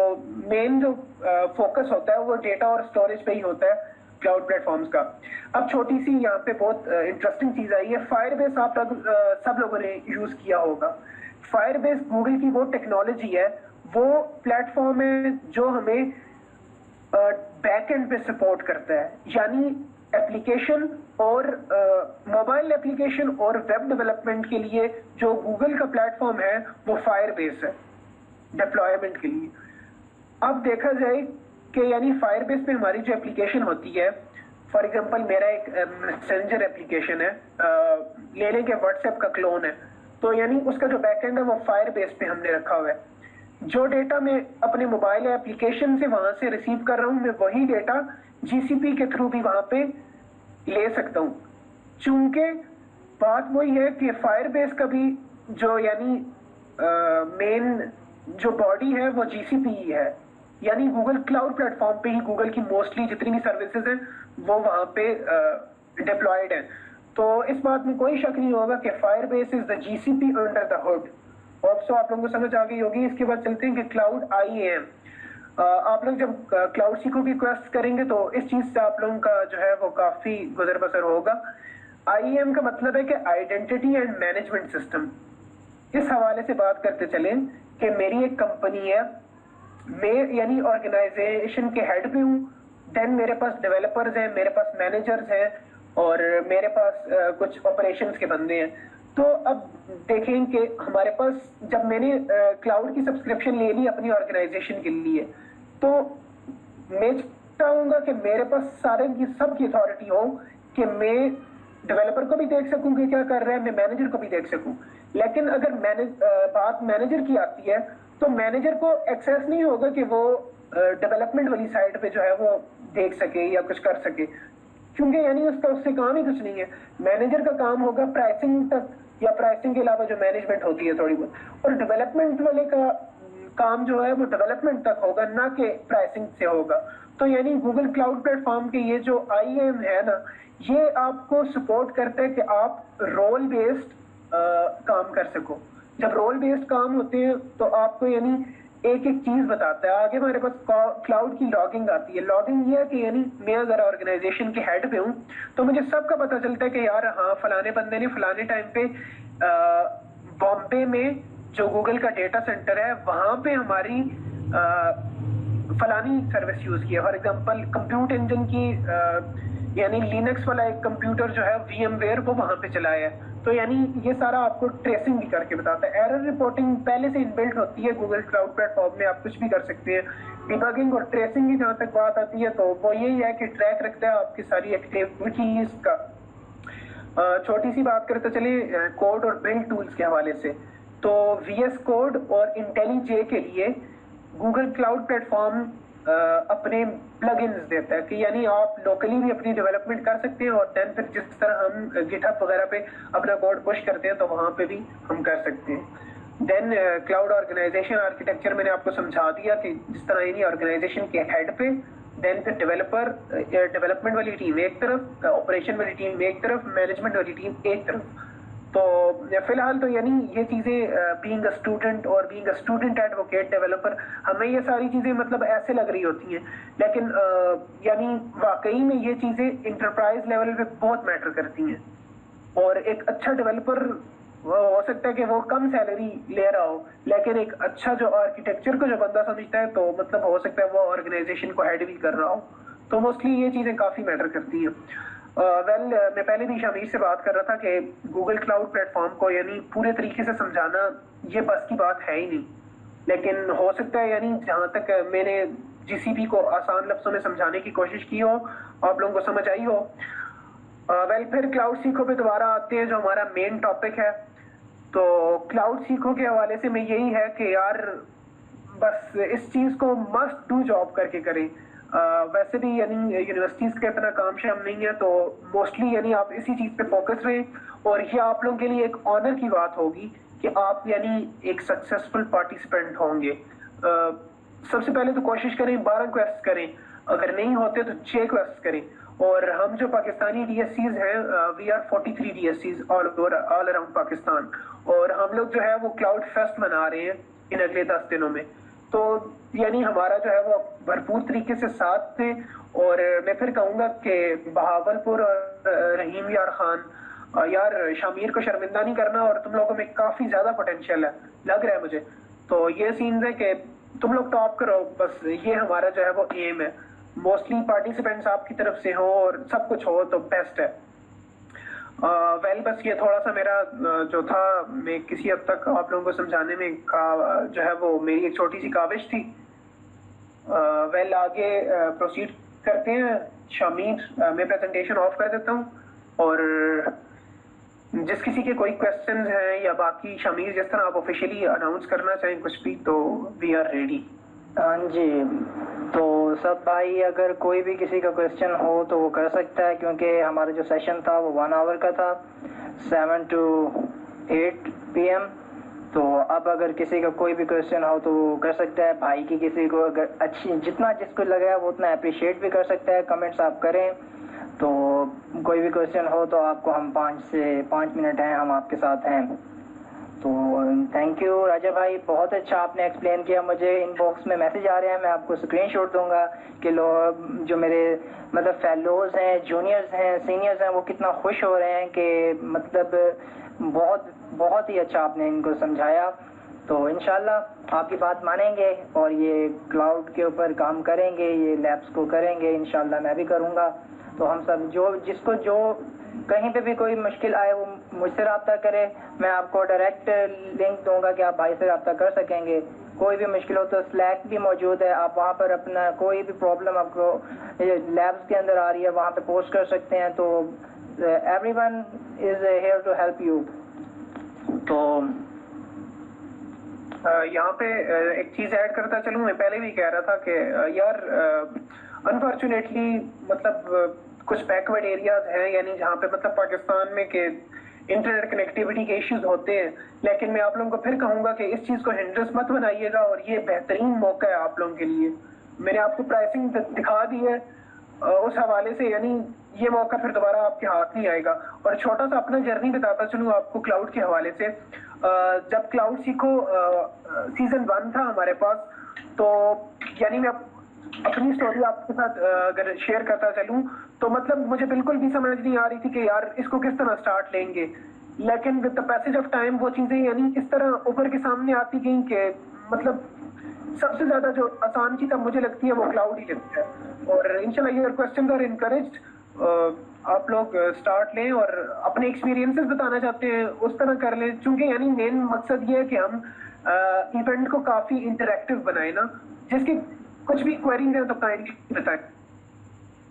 मेन जो फोकस होता है वो डेटा और स्टोरेज पे ही होता है क्लाउड प्लेटफॉर्म्स का। अब छोटी सी यहाँ पे बहुत इंटरेस्टिंग चीज आई है, फायरबेस आप सब लोगों ने यूज किया होगा। फायरबेस गूगल की वो टेक्नोलॉजी है, वो प्लेटफॉर्म है जो हमें बैकएंड पे सपोर्ट करता है, यानी एप्लीकेशन और मोबाइल एप्लीकेशन और वेब डेवलपमेंट के लिए जो गूगल का प्लेटफॉर्म है वो फायरबेस है डिप्लॉयमेंट के लिए। अब देखा जाए कि यानी फायरबेस पे हमारी जो एप्लीकेशन होती है, फॉर एग्जांपल मेरा एक मैसेंजर एप्लीकेशन है, ले लें कि व्हाट्सएप का क्लोन है, तो यानी उसका जो बैकएंड है वो फायरबेस पे हमने रखा हुआ है। जो डेटा मैं अपने मोबाइल एप्लीकेशन से वहां से रिसीव कर रहा हूं, मैं वही डेटा GCP के थ्रू भी वहां पे ले सकता हूं। चूंकि बात वही है कि फायरबेस का भी जो यानी मेन जो बॉडी है वो GCP ही है, यानी गूगल क्लाउड प्लेटफॉर्म पे ही गूगल की मोस्टली जितनी भी सर्विसेज हैं वो वहां पे डिप्लॉयड है। तो इस बात में कोई शक नहीं होगा कि Firebase is the GCP under the hood. ऑप्सो आप लोगों को समझ आ गई होगी। इसके बाद चलते हैं कि क्लाउड IAM। आप लोग जब क्लाउड सीखो की क्वेस्ट करेंगे तो इस चीज से आप लोगों का जो है वो काफी गुजर बसर होगा। IAM का मतलब है कि आइडेंटिटी एंड मैनेजमेंट सिस्टम। इस हवाले से बात करते चलें कि मेरी एक कंपनी है, मैं यानी ऑर्गेनाइजेशन के हेड पे हूँ, देन मेरे पास डेवलपर्स हैं, मेरे पास मैनेजर्स हैं और मेरे पास कुछ ऑपरेशंस के बंदे हैं। तो अब देखें कि हमारे पास जब मैंने क्लाउड की सब्सक्रिप्शन ले ली अपनी ऑर्गेनाइजेशन के लिए, तो मैं चाहूंगा कि मेरे पास सारे की सब की अथॉरिटी हो कि मैं डेवलपर को भी देख सकूं कि क्या कर रहा है, मैं मैनेजर को भी देख सकूं। लेकिन अगर बात मैनेजर की आती है तो मैनेजर को एक्सेस नहीं होगा कि वो डेवलपमेंट वाली साइड पे जो है वो देख सके या कुछ कर सके, क्योंकि यानी उससे काम ही कुछ नहीं है। मैनेजर का काम होगा प्राइसिंग तक या प्राइसिंग के अलावा जो मैनेजमेंट होती है थोड़ी बहुत, और डेवलपमेंट वाले का काम जो है वो डेवलपमेंट तक होगा, ना कि प्राइसिंग से होगा। तो यानी गूगल क्लाउड प्लेटफॉर्म के ये जो IAM है ना, ये आपको सपोर्ट करता है कि आप रोल बेस्ड काम कर सको। जब रोल बेस्ड काम होते हैं तो आपको यानी एक एक चीज बताता है। आगे हमारे पास क्लाउड की लॉगिंग आती है। लॉगिंग ये है कि यानी मैं अगर ऑर्गेनाइजेशन के हेड पे हूँ तो मुझे सबका पता चलता है कि यार हाँ फलाने बंदे ने फलाने टाइम पे बॉम्बे में जो गूगल का डेटा सेंटर है वहां पे हमारी फलानी सर्विस यूज की है। फॉर एग्जांपल कंप्यूट इंजन की यानी लिनक्स वाला एक कंप्यूटर जो है VMware वो वहां पे चलाया है। तो यानी ये सारा आपको ट्रेसिंग भी करके बताता है। एरर रिपोर्टिंग पहले से इनबिल्ट होती है गूगल क्लाउड प्लेटफॉर्म में, आप कुछ भी कर सकते हैं। डिबगिंग और ट्रेसिंग की जहाँ तक बात आती है तो वो यही है कि ट्रैक रखता है आपकी सारी एक्टिविटीज का। छोटी सी बात करते चलिए कोड और बिल्ड टूल्स के हवाले से, तो VS कोड और IntelliJ के लिए गूगल क्लाउड प्लेटफॉर्म अपने प्लगइन्स देता है कि यानी आप लोकली भी अपनी डेवलपमेंट कर सकते हैं और देन फिर जिस तरह हम गिटहब वगैरह पे अपना कोड पुश करते हैं तो वहां पे भी हम कर सकते हैं। देन क्लाउड ऑर्गेनाइजेशन आर्किटेक्चर मैंने आपको समझा दिया कि जिस तरह यानी ऑर्गेनाइजेशन के हेड पे, देन फिर डेवलपर डेवलपमेंट वाली टीम एक तरफ, ऑपरेशन वाली टीम एक तरफ, मैनेजमेंट वाली टीम एक तरफ। तो फिलहाल तो यानी ये चीजें बीइंग अ स्टूडेंट और being a student advocate developer हमें ये सारी चीजें मतलब ऐसे लग रही होती हैं, लेकिन यानी वाकई में ये चीजें इंटरप्राइज लेवल पे बहुत मैटर करती हैं। और एक अच्छा डेवलपर हो सकता है कि वो कम सैलरी ले रहा हो, लेकिन एक अच्छा जो आर्किटेक्चर को जो बंदा समझता है तो मतलब हो सकता है वो ऑर्गेनाइजेशन को हेड भी कर रहा हो। तो मोस्टली ये चीजें काफी मैटर करती हैं। मैं पहले भी शमीर से बात कर रहा था कि गूगल क्लाउड प्लेटफॉर्म को यानी पूरे तरीके से समझाना ये बस की बात है ही नहीं, लेकिन हो सकता है यानी जहां तक मैंने GCP को आसान लफ्जों में समझाने की कोशिश की हो आप लोगों को समझ आई हो। फिर क्लाउड सीखो पे दोबारा आते हैं जो हमारा मेन टॉपिक है। तो क्लाउड सीखो के हवाले से में यही है कि यार बस इस चीज को मस्ट डू जॉब करके करें। वैसे भी यानी यूनिवर्सिटीज का इतना काम शाम नहीं है तो मोस्टली यानी आप इसी चीज पे फोकस रहें और ये आप लोगों के लिए एक ऑनर की बात होगी कि आप यानी एक सक्सेसफुल पार्टिसिपेंट होंगे। सबसे पहले तो कोशिश करें 12 क्वेस्ट करें, अगर नहीं होते तो 6 क्वेस्ट करें। और हम जो पाकिस्तानी DSCs हैं we are 43 DSCs all around Pakistan, और हम लोग जो है वो क्लाउड फेस्ट मना रहे हैं इन अगले 10 दिनों में। तो यानी हमारा जो है वो भरपूर तरीके से साथ थे। और मैं फिर कहूंगा कि बहावलपुर और रहीम यार खान यार शामिर को शर्मिंदा नहीं करना, और तुम लोगों में काफी ज्यादा पोटेंशियल है लग रहा है मुझे। तो ये सीन्स है कि तुम लोग टॉप करो, बस ये हमारा जो है वो एम है। मोस्टली पार्टिसिपेंट्स आपकी तरफ से हो और सब कुछ हो तो बेस्ट है। बस ये थोड़ा सा मेरा जो था मैं किसी हद तक आप लोगों को समझाने में जो है वो मेरी एक छोटी सी काविश थी। आगे प्रोसीड करते हैं। शामीर मैं प्रेजेंटेशन ऑफ कर देता हूँ, और जिस किसी के कोई क्वेश्चंस हैं या बाकी शामीर जिस तरह आप ऑफिशियली अनाउंस करना चाहें कुछ भी तो वी आर रेडी। हाँ जी, तो सब भाई अगर कोई भी किसी का क्वेश्चन हो तो वो कर सकता है, क्योंकि हमारा जो सेशन था वो 1 आवर का था 7 to 8 PM। तो अब अगर किसी का कोई भी क्वेश्चन हो तो वो कर सकता है। भाई की किसी को अगर अच्छी जितना जिसको लगा है वो उतना अप्रिशिएट भी कर सकता है। कमेंट्स आप करें, तो कोई भी क्वेश्चन हो तो आपको हम 5 से 5 मिनट हैं, हम आपके साथ हैं। तो थैंक यू राजा भाई, बहुत अच्छा आपने एक्सप्लेन किया। मुझे इनबॉक्स में मैसेज आ रहे हैं, मैं आपको स्क्रीनशॉट दूंगा कि लोग जो मेरे मतलब फेलोज हैं, जूनियर्स हैं, सीनियर्स हैं, वो कितना खुश हो रहे हैं कि मतलब बहुत ही अच्छा आपने इनको समझाया। तो इंशाल्लाह आपकी बात मानेंगे और ये क्लाउड के ऊपर काम करेंगे, ये लैब्स को करेंगे इंशाल्लाह, मैं भी करूँगा। तो हम सब जिसको जो कहीं पे भी कोई मुश्किल आए वो मुझसे रब्ता करे, मैं आपको डायरेक्ट लिंक दूंगा कि आप भाई से रब्ता कर सकेंगे। कोई भी मुश्किल हो तो स्लैक भी मौजूद है, आप वहाँ पर अपना कोई भी प्रॉब्लम आपको लैब्स के अंदर आ रही है वहाँ पे पोस्ट कर सकते हैं। तो everyone is here to help you. तो यहाँ पे एक चीज ऐड करता चलूँ, मैं पहले भी कह रहा था कि यार अनफॉर्चुनेटली मतलब कुछ बैकवर्ड एरियाज हैं, यानी जहाँ पे मतलब पाकिस्तान में के इंटरनेट कनेक्टिविटी के इश्यूज होते हैं। लेकिन मैं आप लोगों को फिर कहूंगा कि इस चीज को हिंड्रेंस मत बनाइएगा, और ये बेहतरीन मौका है आप लोगों के लिए। मैंने आपको प्राइसिंग दिखा दी है, उस हवाले से यानी ये मौका फिर दोबारा आपके हाथ नहीं आएगा। और छोटा सा अपना जर्नी बताता चलूँ आपको क्लाउड के हवाले से। जब क्लाउड सीखो सीजन 1 था हमारे पास, तो यानी मैं अपनी स्टोरी आपके साथ अगर शेयर करता चलूं तो मतलब मुझे बिल्कुल भी समझ नहीं आ रही थी कि यार इसको किस तरह स्टार्ट लेंगे, लेकिन with the passage of time वो चीजें यानी इस तरह ऊपर के सामने आती गई कि मतलब सबसे ज्यादा जो आसान चीज अब मुझे लगती है वो क्लाउड ही लगता है। और इंशाल्लाह योर क्वेश्चंस आर इनकरेज्ड, आप लोग स्टार्ट लें और अपने एक्सपीरियंसेस बताना चाहते हैं उस तरह कर लें, चूंकि यानी मेन मकसद ये है कि हम इवेंट को काफी इंटरेक्टिव बनाए ना, जिसकी कुछ भी क्वेरीज है तो काइंडली बताएं।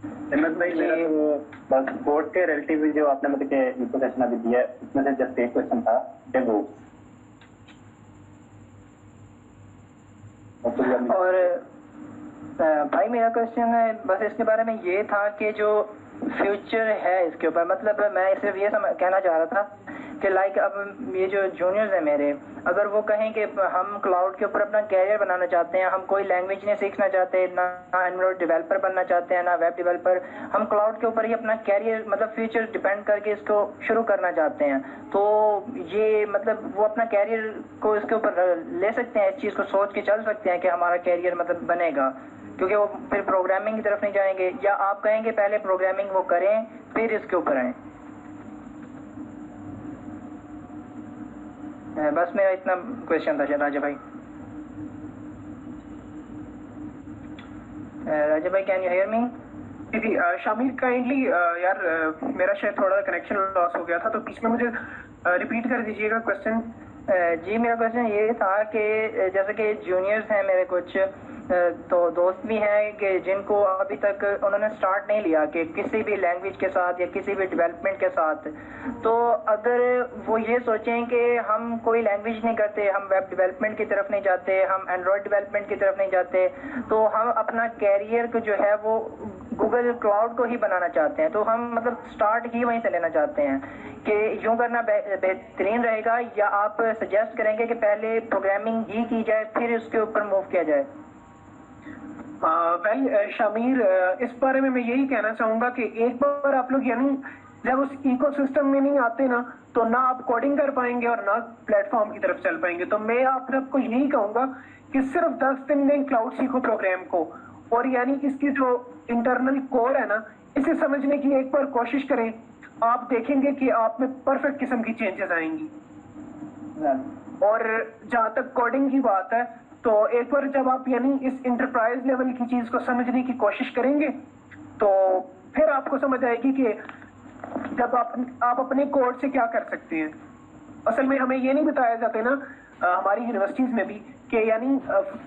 अहमद भाई मेरा तो बस कोड के रिलेटिव जो आपने मतलब के इंफॉर्मेशन अभी दिया है उसमें से जस्ट एक क्वेश्चन था डेवऑप्स। और भाई मेरा क्वेश्चन है बस इसके बारे में ये था कि जो फ्यूचर है इसके ऊपर, मतलब मैं सिर्फ ये कहना चाह रहा था कि लाइक अब ये जो जूनियर्स हैं मेरे, अगर वो कहें कि हम क्लाउड के ऊपर अपना कैरियर बनाना चाहते हैं, हम कोई लैंग्वेज नहीं सीखना चाहते, ना एंड्रॉइड डेवलपर बनना चाहते हैं, ना वेब डेवलपर, हम क्लाउड के ऊपर ही अपना कैरियर मतलब फ्यूचर डिपेंड करके इसको शुरू करना चाहते हैं, तो ये मतलब वो अपना कैरियर को इसके ऊपर ले सकते हैं, इस चीज़ को सोच के चल सकते हैं कि हमारा कैरियर मतलब बनेगा, क्योंकि वो फिर प्रोग्रामिंग की तरफ नहीं जाएंगे, या आप कहेंगे पहले प्रोग्रामिंग वो करें फिर इसके ऊपर आए? बस मेरा इतना क्वेश्चन था राजा भाई। राजा भाई कैन यू हियर मी? जी शामिर काइंडली यार मेरा शायद थोड़ा कनेक्शन लॉस हो गया था, तो बीच में मुझे रिपीट कर दीजिएगा क्वेश्चन। जी मेरा क्वेश्चन ये था कि जैसे कि जूनियर्स हैं मेरे कुछ तो दोस्त भी हैं कि जिनको अभी तक उन्होंने स्टार्ट नहीं लिया कि किसी भी लैंग्वेज के साथ या किसी भी डेवलपमेंट के साथ, तो अगर वो ये सोचें कि हम कोई लैंग्वेज नहीं करते, हम वेब डेवलपमेंट की तरफ नहीं जाते, हम एंड्रॉयड डेवलपमेंट की तरफ नहीं जाते, तो हम अपना कैरियर को जो है वो गूगल क्लाउड को ही बनाना चाहते हैं, तो हम मतलब स्टार्ट ही वहीं से लेना चाहते हैं कि यूं करना बेहतरीन रहेगा, या आप सजेस्ट करेंगे कि पहले प्रोग्रामिंग ही की जाए फिर उसके ऊपर मूव किया जाए? वेल शामिर इस बारे में मैं यही कहना चाहूंगा कि एक बार आप लोग यानी जब उस इकोसिस्टम में नहीं आते ना, तो ना आप कोडिंग कर पाएंगे और ना प्लेटफॉर्म की तरफ चल पाएंगे। तो मैं आप सबको यही कहूंगा कि सिर्फ 10 दिन दें क्लाउड सीखो प्रोग्राम को, और यानी इसकी जो इंटरनल कोड है ना इसे समझने की एक बार कोशिश करें, आप देखेंगे कि आप में परफेक्ट किस्म की चेंजेस आएंगी। और जहां तक कोडिंग की बात है, तो एक बार जब आप यानी इस इंटरप्राइज लेवल की चीज को समझने की कोशिश करेंगे तो फिर आपको समझ आएगी कि जब आप अपने कोड से क्या कर सकते हैं। असल में हमें ये नहीं बताया जाता ना हमारी यूनिवर्सिटीज में भी कि यानी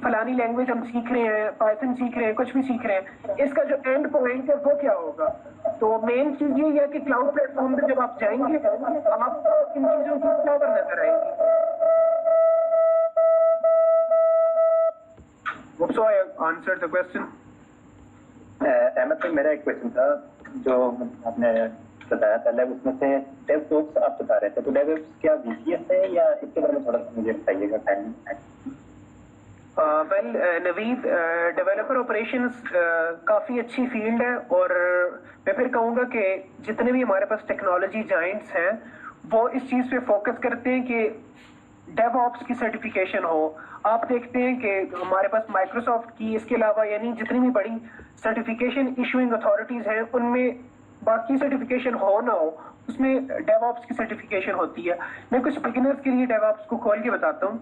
फलानी लैंग्वेज हम सीख रहे हैं, पाइथन सीख रहे हैं, कुछ भी सीख रहे हैं, इसका जो एंड पॉइंट है वो क्या होगा। तो मेन चीज ये है कि क्लाउड प्लेटफॉर्म पे जब आप जाएंगे आपको इन चीजों की फ्लेवर नजर आएगी। Hope so I answered the question. Ahmad भाई मेरा एक क्वेश्चन था जो आपने बताया पहले, उसमें से डेवऑप्स आप बता रहे थे, तो डेवऑप्स क्या वीसीएस है या इसके बारे में थोड़ा सा मुझे बताइएगा time. Well Naveed, developer operations काफ़ी अच्छी फील्ड है, और मैं फिर कहूँगा कि जितने भी हमारे पास टेक्नोलॉजी जाइंट्स हैं वो इस चीज़ पे फोकस करते हैं कि डेवऑप्स की सर्टिफिकेशन हो। आप देखते हैं कि हमारे पास माइक्रोसॉफ्ट की, इसके अलावा यानी जितनी भी बड़ी सर्टिफिकेशन इशूइंग अथॉरिटीज़ हैं उनमें बाकी सर्टिफिकेशन हो ना हो उसमें डेवऑप्स की सर्टिफिकेशन होती है। मैं कुछ बिगिनर्स के लिए डेवऑप्स को खोल के बताता हूँ।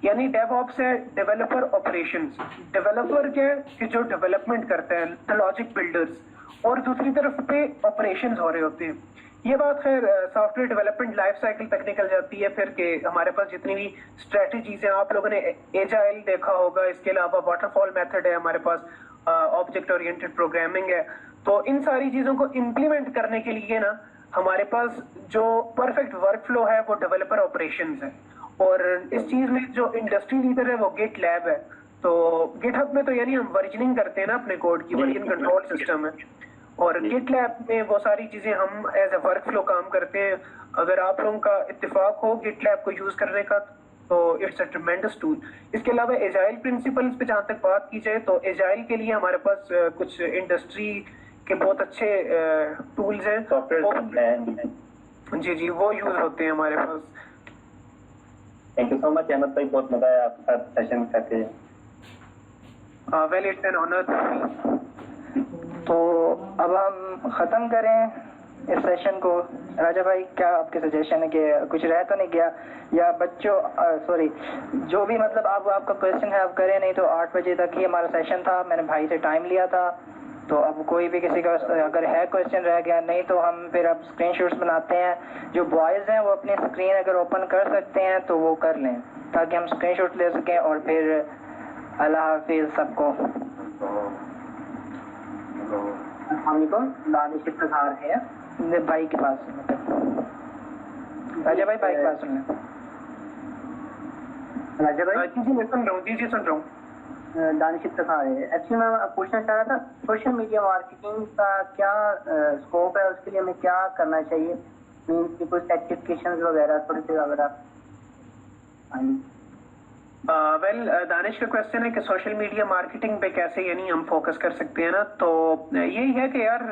यानी डेवऑप्स है डेवलपर ऑपरेशंस। डेवलपर क्या है कि जो डेवलपमेंट करते हैं, द लॉजिक बिल्डर्स, और दूसरी तरफ पे ऑपरेशंस हो रहे होते हैं। ये बात खैर सॉफ्टवेयर डेवलपमेंट लाइफ साइकिल तक निकल जाती है फिर कि हमारे पास जितनी भी स्ट्रेटजीज हैं, आप लोगों ने एजाइल देखा होगा, इसके अलावा वाटरफॉल मेथड है, हमारे पास ऑब्जेक्ट ओरिएंटेड प्रोग्रामिंग है। तो इन सारी चीजों को इम्प्लीमेंट करने के लिए ना हमारे पास जो परफेक्ट वर्क फ्लो है वो डेवलपर ऑपरेशंस है। और इस चीज में जो इंडस्ट्री लीडर है वो गिट लैब है। तो गिटहब में तो यानी हम वर्जनिंग करते हैं ना अपने कोड की, वर्जन कंट्रोल सिस्टम है, और गिट लैब में वो सारी चीजें हम एज ए वर्क फ्लो काम करते हैं। अगर आप लोगों का इत्तेफाक हो गिट लैब को यूज करने का तो इट्स अ ट्रेमेंडस टूल। इसके अलावा एजाइल प्रिंसिपल्स पे जहाँ तक बात की जाए तो एजाइल के लिए हमारे पास कुछ इंडस्ट्री के बहुत अच्छे टूल्स हैं, सॉफ्टवेयर। जी जी, वो यूज होते हैं हमारे पास। Thank you so much Ahmed भाई, बहुत मजा आया आपके साथ सेशन करके। Well it's an honour. तो अब हम ख़त्म करें इस सेशन को। राजा भाई, क्या आपके सजेशन है कि कुछ रह तो नहीं गया, या बच्चों सॉरी जो भी मतलब आपका क्वेश्चन है आप करें, नहीं तो 8 बजे तक ही हमारा सेशन था, मैंने भाई से टाइम लिया था। तो अब कोई भी किसी का अगर है क्वेश्चन रह गया, नहीं तो हम फिर अब स्क्रीनशॉट्स बनाते हैं। जो बॉयज़ हैं वो अपनी स्क्रीन अगर ओपन कर सकते हैं तो वो कर लें, ताकि हम स्क्रीनशॉट ले सकें। और फिर अल्लाह हाफिज़ सबको। हमको दानिश इफ्तिखार है भाई के पास राजा भाई के पास सुनना। राजा भाई जी जी मैं सुन रहा हूँ, जी जी सुन रहा हूँ। दानिश इफ्तिखार है। एक्चुअली मैं पूछना चाह रहा था सोशल मीडिया मार्केटिंग का क्या स्कोप है, उसके लिए हमें क्या करना चाहिए, मीन्स की कुछ सर्टिफिकेशंस वगैरह थोड़े से अगर आप। वेल दानिश का क्वेश्चन है कि सोशल मीडिया मार्केटिंग पे कैसे यानी हम फोकस कर सकते हैं ना। तो यही है कि यार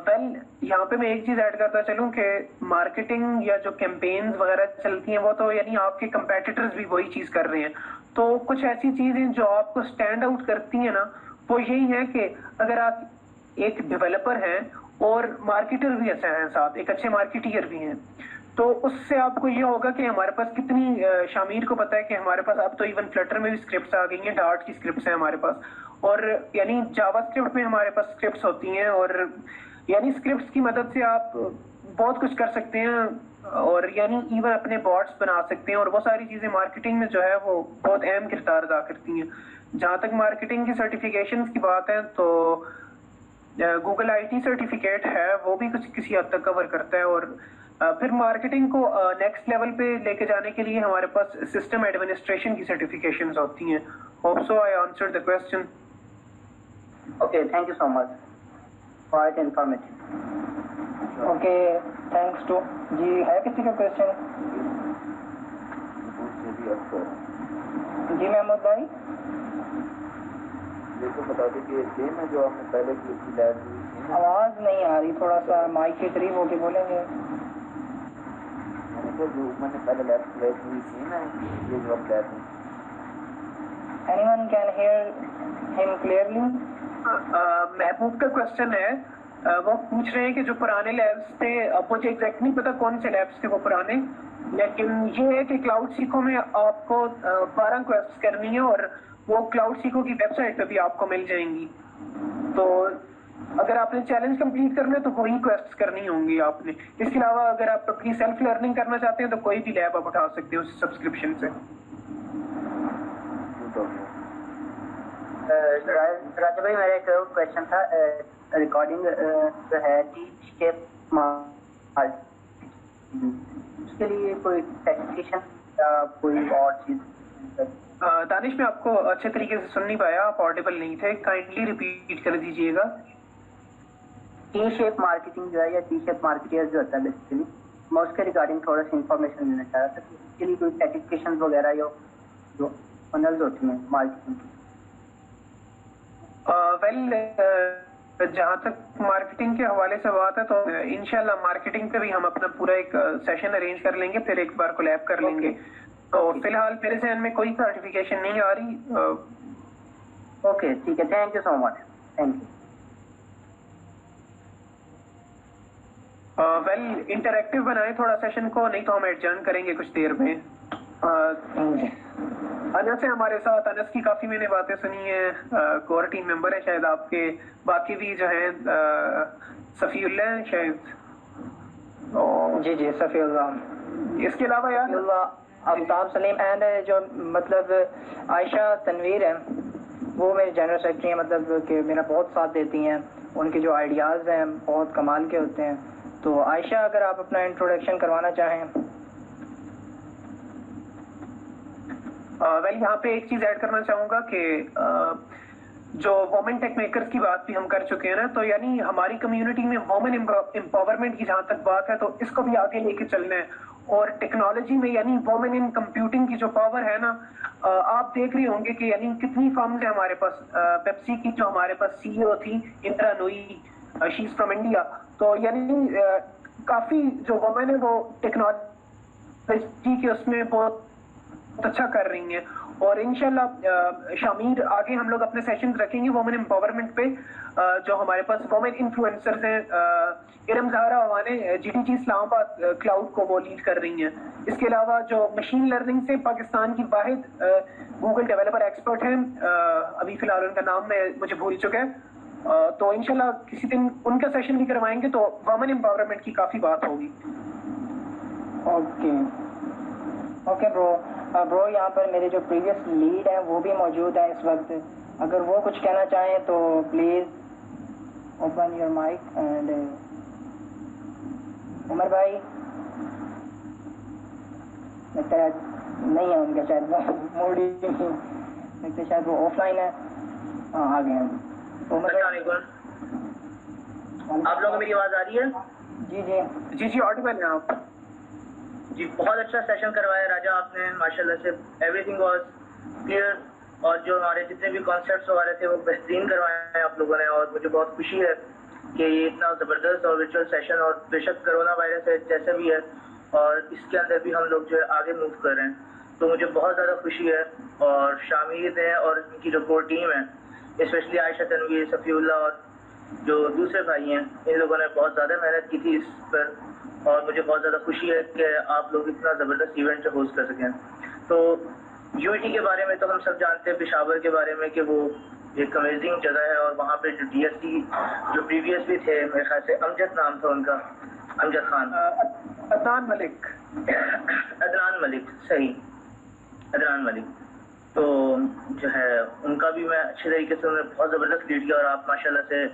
वेल यहाँ पे मैं एक चीज ऐड करता चलूं कि मार्केटिंग या जो कैंपेन्स वगैरह चलती हैं वो तो यानी आपके कंपेटिटर्स भी वही चीज कर रहे हैं। तो कुछ ऐसी चीजें जो आपको स्टैंड आउट करती हैं ना, वो यही है कि अगर आप एक डेवलपर हैं और मार्केटर भी ऐसा है, साथ एक अच्छे मार्केटियर भी हैं, तो उससे आपको ये होगा कि हमारे पास कितनी शामिर को पता है कि हमारे पास अब तो इवन फ्लटर में भी स्क्रिप्ट्स आ गई हैं, डार्ट की स्क्रिप्ट्स हैं हमारे पास, और यानी जावास्क्रिप्ट में हमारे पास स्क्रिप्ट्स होती हैं, और यानी स्क्रिप्ट्स की मदद से आप बहुत कुछ कर सकते हैं, और यानी इवन अपने बॉट्स बना सकते हैं, और वो सारी चीजें मार्केटिंग में जो है वो बहुत अहम किरदार अदा करती हैं। जहाँ तक मार्केटिंग की सर्टिफिकेशंस की बात है तो गूगल IT सर्टिफिकेट है, वो भी कुछ किसी हद तक कवर करता है। और फिर मार्केटिंग को नेक्स्ट लेवल पे लेके जाने के लिए हमारे पास सिस्टम एडमिनिस्ट्रेशन की सर्टिफिकेशंस होती हैं। Hope so I answered the question. Okay, thank you so much for it informative. Okay, thanks to जी। है किसी का क्वेश्चन? जी महमूद भाई, देखो बता दें कि सेम है जो आपने पहले की थी लैब हुई। आवाज नहीं आ रही, थोड़ा सा माइक के करीब होके बोलेंगे। जो मैंने पहले लैब हुई सेम है ये जो आप लैब हुई। Anyone can hear him clearly? महबूब का क्वेश्चन है, वो पूछ रहे हैं कि जो पुराने लैब्स थे, अब मुझे एग्जैक्ट नहीं पता कौन से लैब्स थे वो पुराने, लेकिन ये है कि क्लाउड सीको में आपको 12 क्वेस्ट करनी है, और वो क्लाउड सीको की वेबसाइट पे भी आपको मिल जाएंगी। तो अगर आपने चैलेंज कंप्लीट करना है तो वही क्वेस्ट करनी होंगी आपने। इसके अलावा अगर आप अपनी सेल्फ लर्निंग करना चाहते हैं तो कोई भी लैब आप उठा सकते हो उस सब्सक्रिप्शन से। राजा भाई मेरा एक क्वेश्चन था, रिकॉर्डिंग जो है T-shape उसके लिए कोई सर्टिफिकेशन या कोई और चीज? दानिश मैं आपको अच्छे तरीके से सुन नहीं पाया, आप ऑडिबल नहीं थे, काइंडली रिपीट कर दीजिएगा। T-shape मार्केटिंग जो है या T-shape मार्केटियर जो होता है बेसिकली, मैं उसके रिगार्डिंग थोड़ा सा इंफॉर्मेशन देना चाह रहा था कि इसके लिए कोई सर्टिफिकेशन वगैरह या जो फनल्स होती हैं मार्केटिंग की। वेल जहाँ तक मार्केटिंग के हवाले से बात है तो इंशाल्लाह मार्केटिंग पे भी हम अपना पूरा एक सेशन अरेंज कर लेंगे, फिर एक बार कोलैब कर लेंगे। तो फिलहाल मेरे ज़हन में कोई सर्टिफिकेशन नहीं आ रही। ओके ठीक है, thank you so much, thank you. Well interactive बनाए थोड़ा सेशन को, नहीं तो हम एडजर्न करेंगे कुछ देर में। अनस है हमारे साथ, अनस की काफी मैंने बातें सुनी है, कोर टीम मेंबर है शायद आपके, बाकी भी जो है सफीउल्लाह है शायद। जी जी सफीउल्लाह। इसके अलावा यार आफ्ताब सलीम एंड जो मतलब आयशा तनवीर है, वो मेरे जनरल सेक्रेटरी हैं, मतलब कि मेरा बहुत साथ देती हैं, उनके जो आइडियाज़ हैं बहुत कमाल के होते हैं। तो आयशा अगर आप अपना इंट्रोडक्शन करवाना चाहें। वेल यहाँ पे एक चीज ऐड करना चाहूंगा कि जो वोमेन टेक मेकर्स की बात भी हम कर चुके हैं ना, तो यानी हमारी कम्युनिटी में वोमेन एम्पावरमेंट की जहाँ तक बात है तो इसको भी आगे लेके चलना है। और टेक्नोलॉजी में यानी वुमेन इन कंप्यूटिंग की जो पावर है ना, आप देख रहे होंगे कि यानी कितनी फर्म्स है हमारे पास। पेप्सी की जो हमारे पास सीईओ थी Indira Nooyi, she is from India. तो यानी काफी जो वुमेन है वो टेक्नोलॉजी के उसमें बहुत अच्छा कर रही हैं। और इंशाल्लाह शामीर आगे हम लोग अपने सेशंस रखेंगे वुमेन एम्पावरमेंट पे। जो हमारे पास वुमेन इन्फ्लुएंसर्स हैं, इरम ज़हरा अवाने जीटीजी इस्लामाबाद क्लाउड को वो लीड कर रही हैं। इसके अलावा जो मशीन लर्निंग से पाकिस्तान की वाहिद गूगल डेवलपर एक्सपर्ट हैं, अभी फिलहाल उनका नाम मुझे भूल चुका है। तो इंशाल्लाह किसी दिन उनका सेशन भी करवाएंगे तो वुमेन एम्पावरमेंट की काफी बात होगी। ओके ब्रो, यहाँ पर मेरे जो प्रीवियस लीड हैं वो भी मौजूद है इस वक्त। अगर वो कुछ कहना चाहें तो please open your mic. And Umar भाई लगता है नहीं है उनका, शायद वो मूड ही लगता है, शायद वो ऑफलाइन है। हाँ आ गए हैं उमर भाई। आप लोगों को मेरी आवाज आ रही है? जी ऑडिबल है आप जी। बहुत अच्छा सेशन करवाया राजा आपने, माशाल्लाह से एवरीथिंग वाज क्लियर। और जो हमारे जितने भी कॉन्सेप्ट्स हो रहे थे वो बेहतरीन करवाए हैं आप लोगों ने। और मुझे बहुत खुशी है कि ये इतना ज़बरदस्त और विचुअल सेशन, और बेशक कोरोना वायरस है जैसे भी है और इसके अंदर भी हम लोग जो है आगे मूव कर रहे हैं, तो मुझे बहुत ज़्यादा खुशी है। और शामिर है और इनकी जो कोर टीम है, स्पेशली आयशा तनवीर, सफ़ीउल्लाह और जो दूसरे भाई हैं, इन लोगों ने बहुत ज़्यादा मेहनत की थी इस पर। और मुझे बहुत ज़्यादा खुशी है कि आप लोग इतना ज़बरदस्त इवेंट होस्ट कर सकें। तो यूटी के बारे में तो हम सब जानते हैं, पेशावर के बारे में कि वो एक अमेजिंग जगह है। और वहाँ पे जो डीएससी जो प्रीवियस भी थे, मेरे ख्याल से अमजद नाम था उनका, अमजद खान, अदनान मलिक सही, अदनान मलिक। तो जो है उनका भी मैं अच्छे तरीके से उन्होंने बहुत ज़बरदस्त लीड किया और आप माशाल्लाह से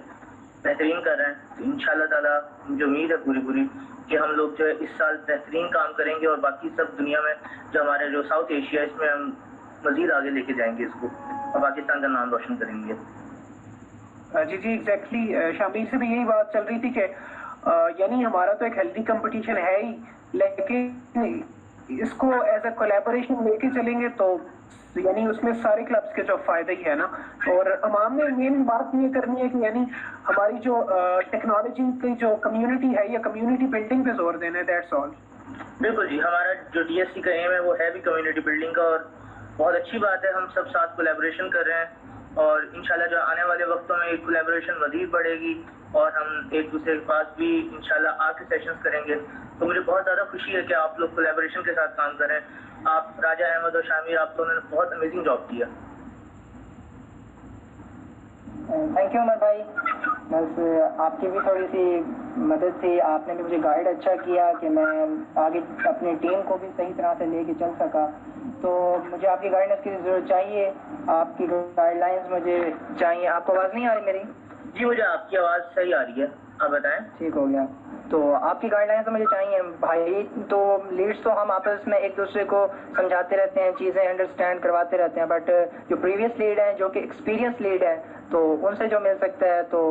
बेहतरीन कर रहे हैं। तो इंशाल्लाह ताला मुझे उम्मीद है पूरी कि हम लोग जो है इस साल बेहतरीन काम करेंगे और बाकी सब दुनिया में जो हमारे जो साउथ एशिया, इसमें हम मजीद आगे लेके जाएंगे इसको और पाकिस्तान का नाम रोशन करेंगे। जी एग्जैक्टली। शामिर से भी यही बात चल रही थी कि यानी हमारा तो एक हेल्दी कंपटीशन है ही, लेकिन इसको एज अ कोलैबोरेशन लेके चलेंगे तो यानी उसमें सारे क्लब्स के जो फायदे ही है ना। और अवाम ने मेन बात ये करनी है कि यानी हमारी जो टेक्नोलॉजी की जो कम्युनिटी है या कम्युनिटी बिल्डिंग पे जोर देना है, दैट्स ऑल। बिल्कुल जी, हमारा जो डीएससी का एम है वो है भी कम्युनिटी बिल्डिंग का। और बहुत अच्छी बात है हम सब साथ कोलैबोरेशन कर रहे हैं और इंशाल्लाह जो आने वाले वक्तों में कोलैबोरेशन मज़ीद बढ़ेगी और हम एक दूसरे के पास भी इंशाल्लाह आके सेशंस करेंगे। तो मुझे बहुत ज़्यादा खुशी है कि आप लोग कोलैबोरेशन के साथ काम करें। आप राजा अहमद और शामिर, आप दोनों ने बहुत अमेजिंग जॉब किया। थैंक यू उमर भाई। बस आपकी भी थोड़ी सी मदद थी, आपने भी मुझे गाइड अच्छा किया कि मैं आगे अपनी टीम को भी सही तरह से लेके चल सका। तो मुझे आपकी गाइडेंस की ज़रूरत चाहिए, आपकी गाइडलाइंस मुझे चाहिए। आपको आवाज़ नहीं आ रही मेरी? जी मुझे आपकी आवाज़ सही आ रही है, आप बताएं। ठीक हो गया। तो आपकी गाइडलाइंस तो मुझे चाहिए भाई। तो लीड्स तो हम आपस में एक दूसरे को समझाते रहते हैं, चीज़ें अंडरस्टैंड करवाते रहते हैं, बट जो प्रीवियस लीड है, जो कि एक्सपीरियंस लीड है, तो उनसे जो मिल सकता है तो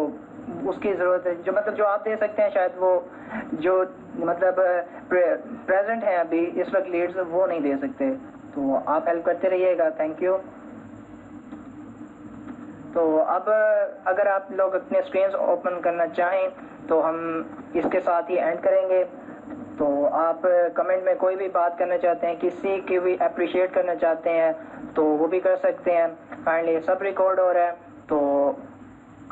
उसकी ज़रूरत है। जो मतलब जो आप दे सकते हैं शायद वो जो मतलब प्रेजेंट हैं अभी इस वक्त लीड्स वो नहीं दे सकते। तो आप हेल्प करते रहिएगा। Thank you. तो अब अगर आप लोग अपने स्क्रीन ओपन करना चाहें तो हम इसके साथ ही एंड करेंगे। तो आप कमेंट में कोई भी बात करना चाहते हैं, किसी की भी अप्रिशिएट करना चाहते हैं तो वो भी कर सकते हैं। काइंडली सब रिकॉर्ड हो रहा है तो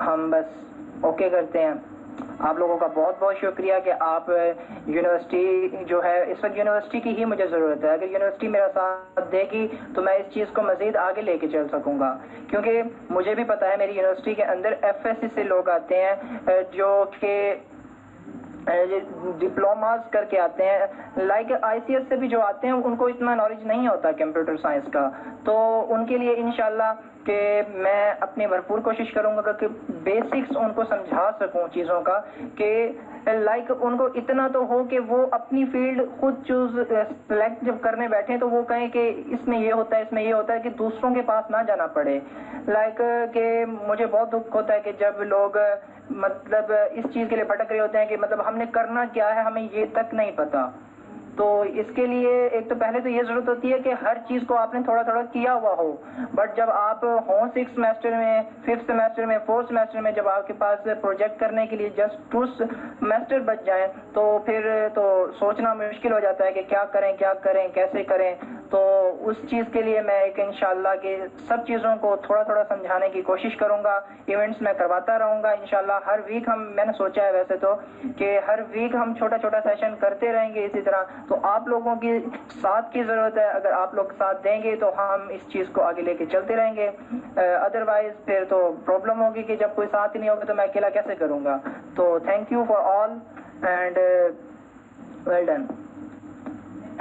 हम बस ओके करते हैं। आप लोगों का बहुत बहुत शुक्रिया कि आप यूनिवर्सिटी जो है, इस वक्त यूनिवर्सिटी की ही मुझे ज़रूरत है। अगर यूनिवर्सिटी मेरा साथ देगी तो मैं इस चीज़ को मज़ीद आगे लेके चल सकूँगा, क्योंकि मुझे भी पता है मेरी यूनिवर्सिटी के अंदर एफएससी से लोग आते हैं जो कि डिप्लोमास करके आते हैं, लाइक आईसीएस से भी जो आते हैं उनको इतना नॉलेज नहीं होता कंप्यूटर साइंस का। तो उनके लिए इंशाल्लाह कि मैं अपनी भरपूर कोशिश करूंगा कि बेसिक्स उनको समझा सकूं चीज़ों का, कि लाइक उनको इतना तो हो कि वो अपनी फील्ड खुद चूज सेलेक्ट जब करने बैठे तो वो कहें कि इसमें ये होता है, इसमें ये होता है, कि दूसरों के पास ना जाना पड़े। लाइक कि मुझे बहुत दुख होता है कि जब लोग मतलब इस चीज़ के लिए भटक रहे होते हैं कि मतलब हमने करना क्या है हमें ये तक नहीं पता। तो इसके लिए एक तो पहले तो ये ज़रूरत होती है कि हर चीज़ को आपने थोड़ा थोड़ा किया हुआ हो, बट जब आप हो 6 सेमेस्टर में, 5th सेमेस्टर में, 4th सेमेस्टर में, जब आपके पास प्रोजेक्ट करने के लिए जस्ट 2 सेमेस्टर बच जाए तो फिर तो सोचना मुश्किल हो जाता है कि क्या करें कैसे करें। तो उस चीज़ के लिए मैं एक इंशाल्लाह कि सब चीज़ों को थोड़ा थोड़ा समझाने की कोशिश करूँगा। इवेंट्स में करवाता रहूँगा इंशाल्लाह। हर वीक मैंने सोचा है वैसे तो कि हर वीक हम छोटा छोटा सेशन करते रहेंगे इसी तरह। तो आप लोगों की साथ की ज़रूरत है, अगर आप लोग साथ देंगे तो हम इस चीज़ को आगे लेके चलते रहेंगे। अदरवाइज फिर तो प्रॉब्लम होगी कि जब कोई साथ ही नहीं होगा तो मैं अकेला कैसे करूँगा। तो thank you for all and well done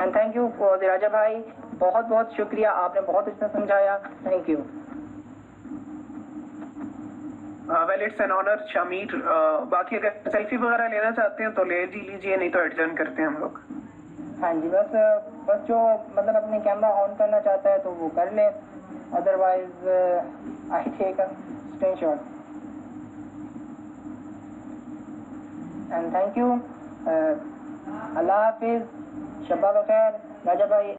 and thank you for Raja भाई, बहुत बहुत शुक्रिया, आपने बहुत अच्छा समझाया। Thank you. Well it's an honour Shamir. बाकी अगर सेल्फी वगैरह लेना चाहते हैं तो ले लीजिए, नहीं तो एडजर्न करते हैं हम लोग। हाँ जी, बस जो मतलब अपने कैमरा ऑन करना चाहता है तो वो कर ले, otherwise I take a screenshot and thank you. अल्लाह हाफिज, शब्बा बखैर राजा भाई।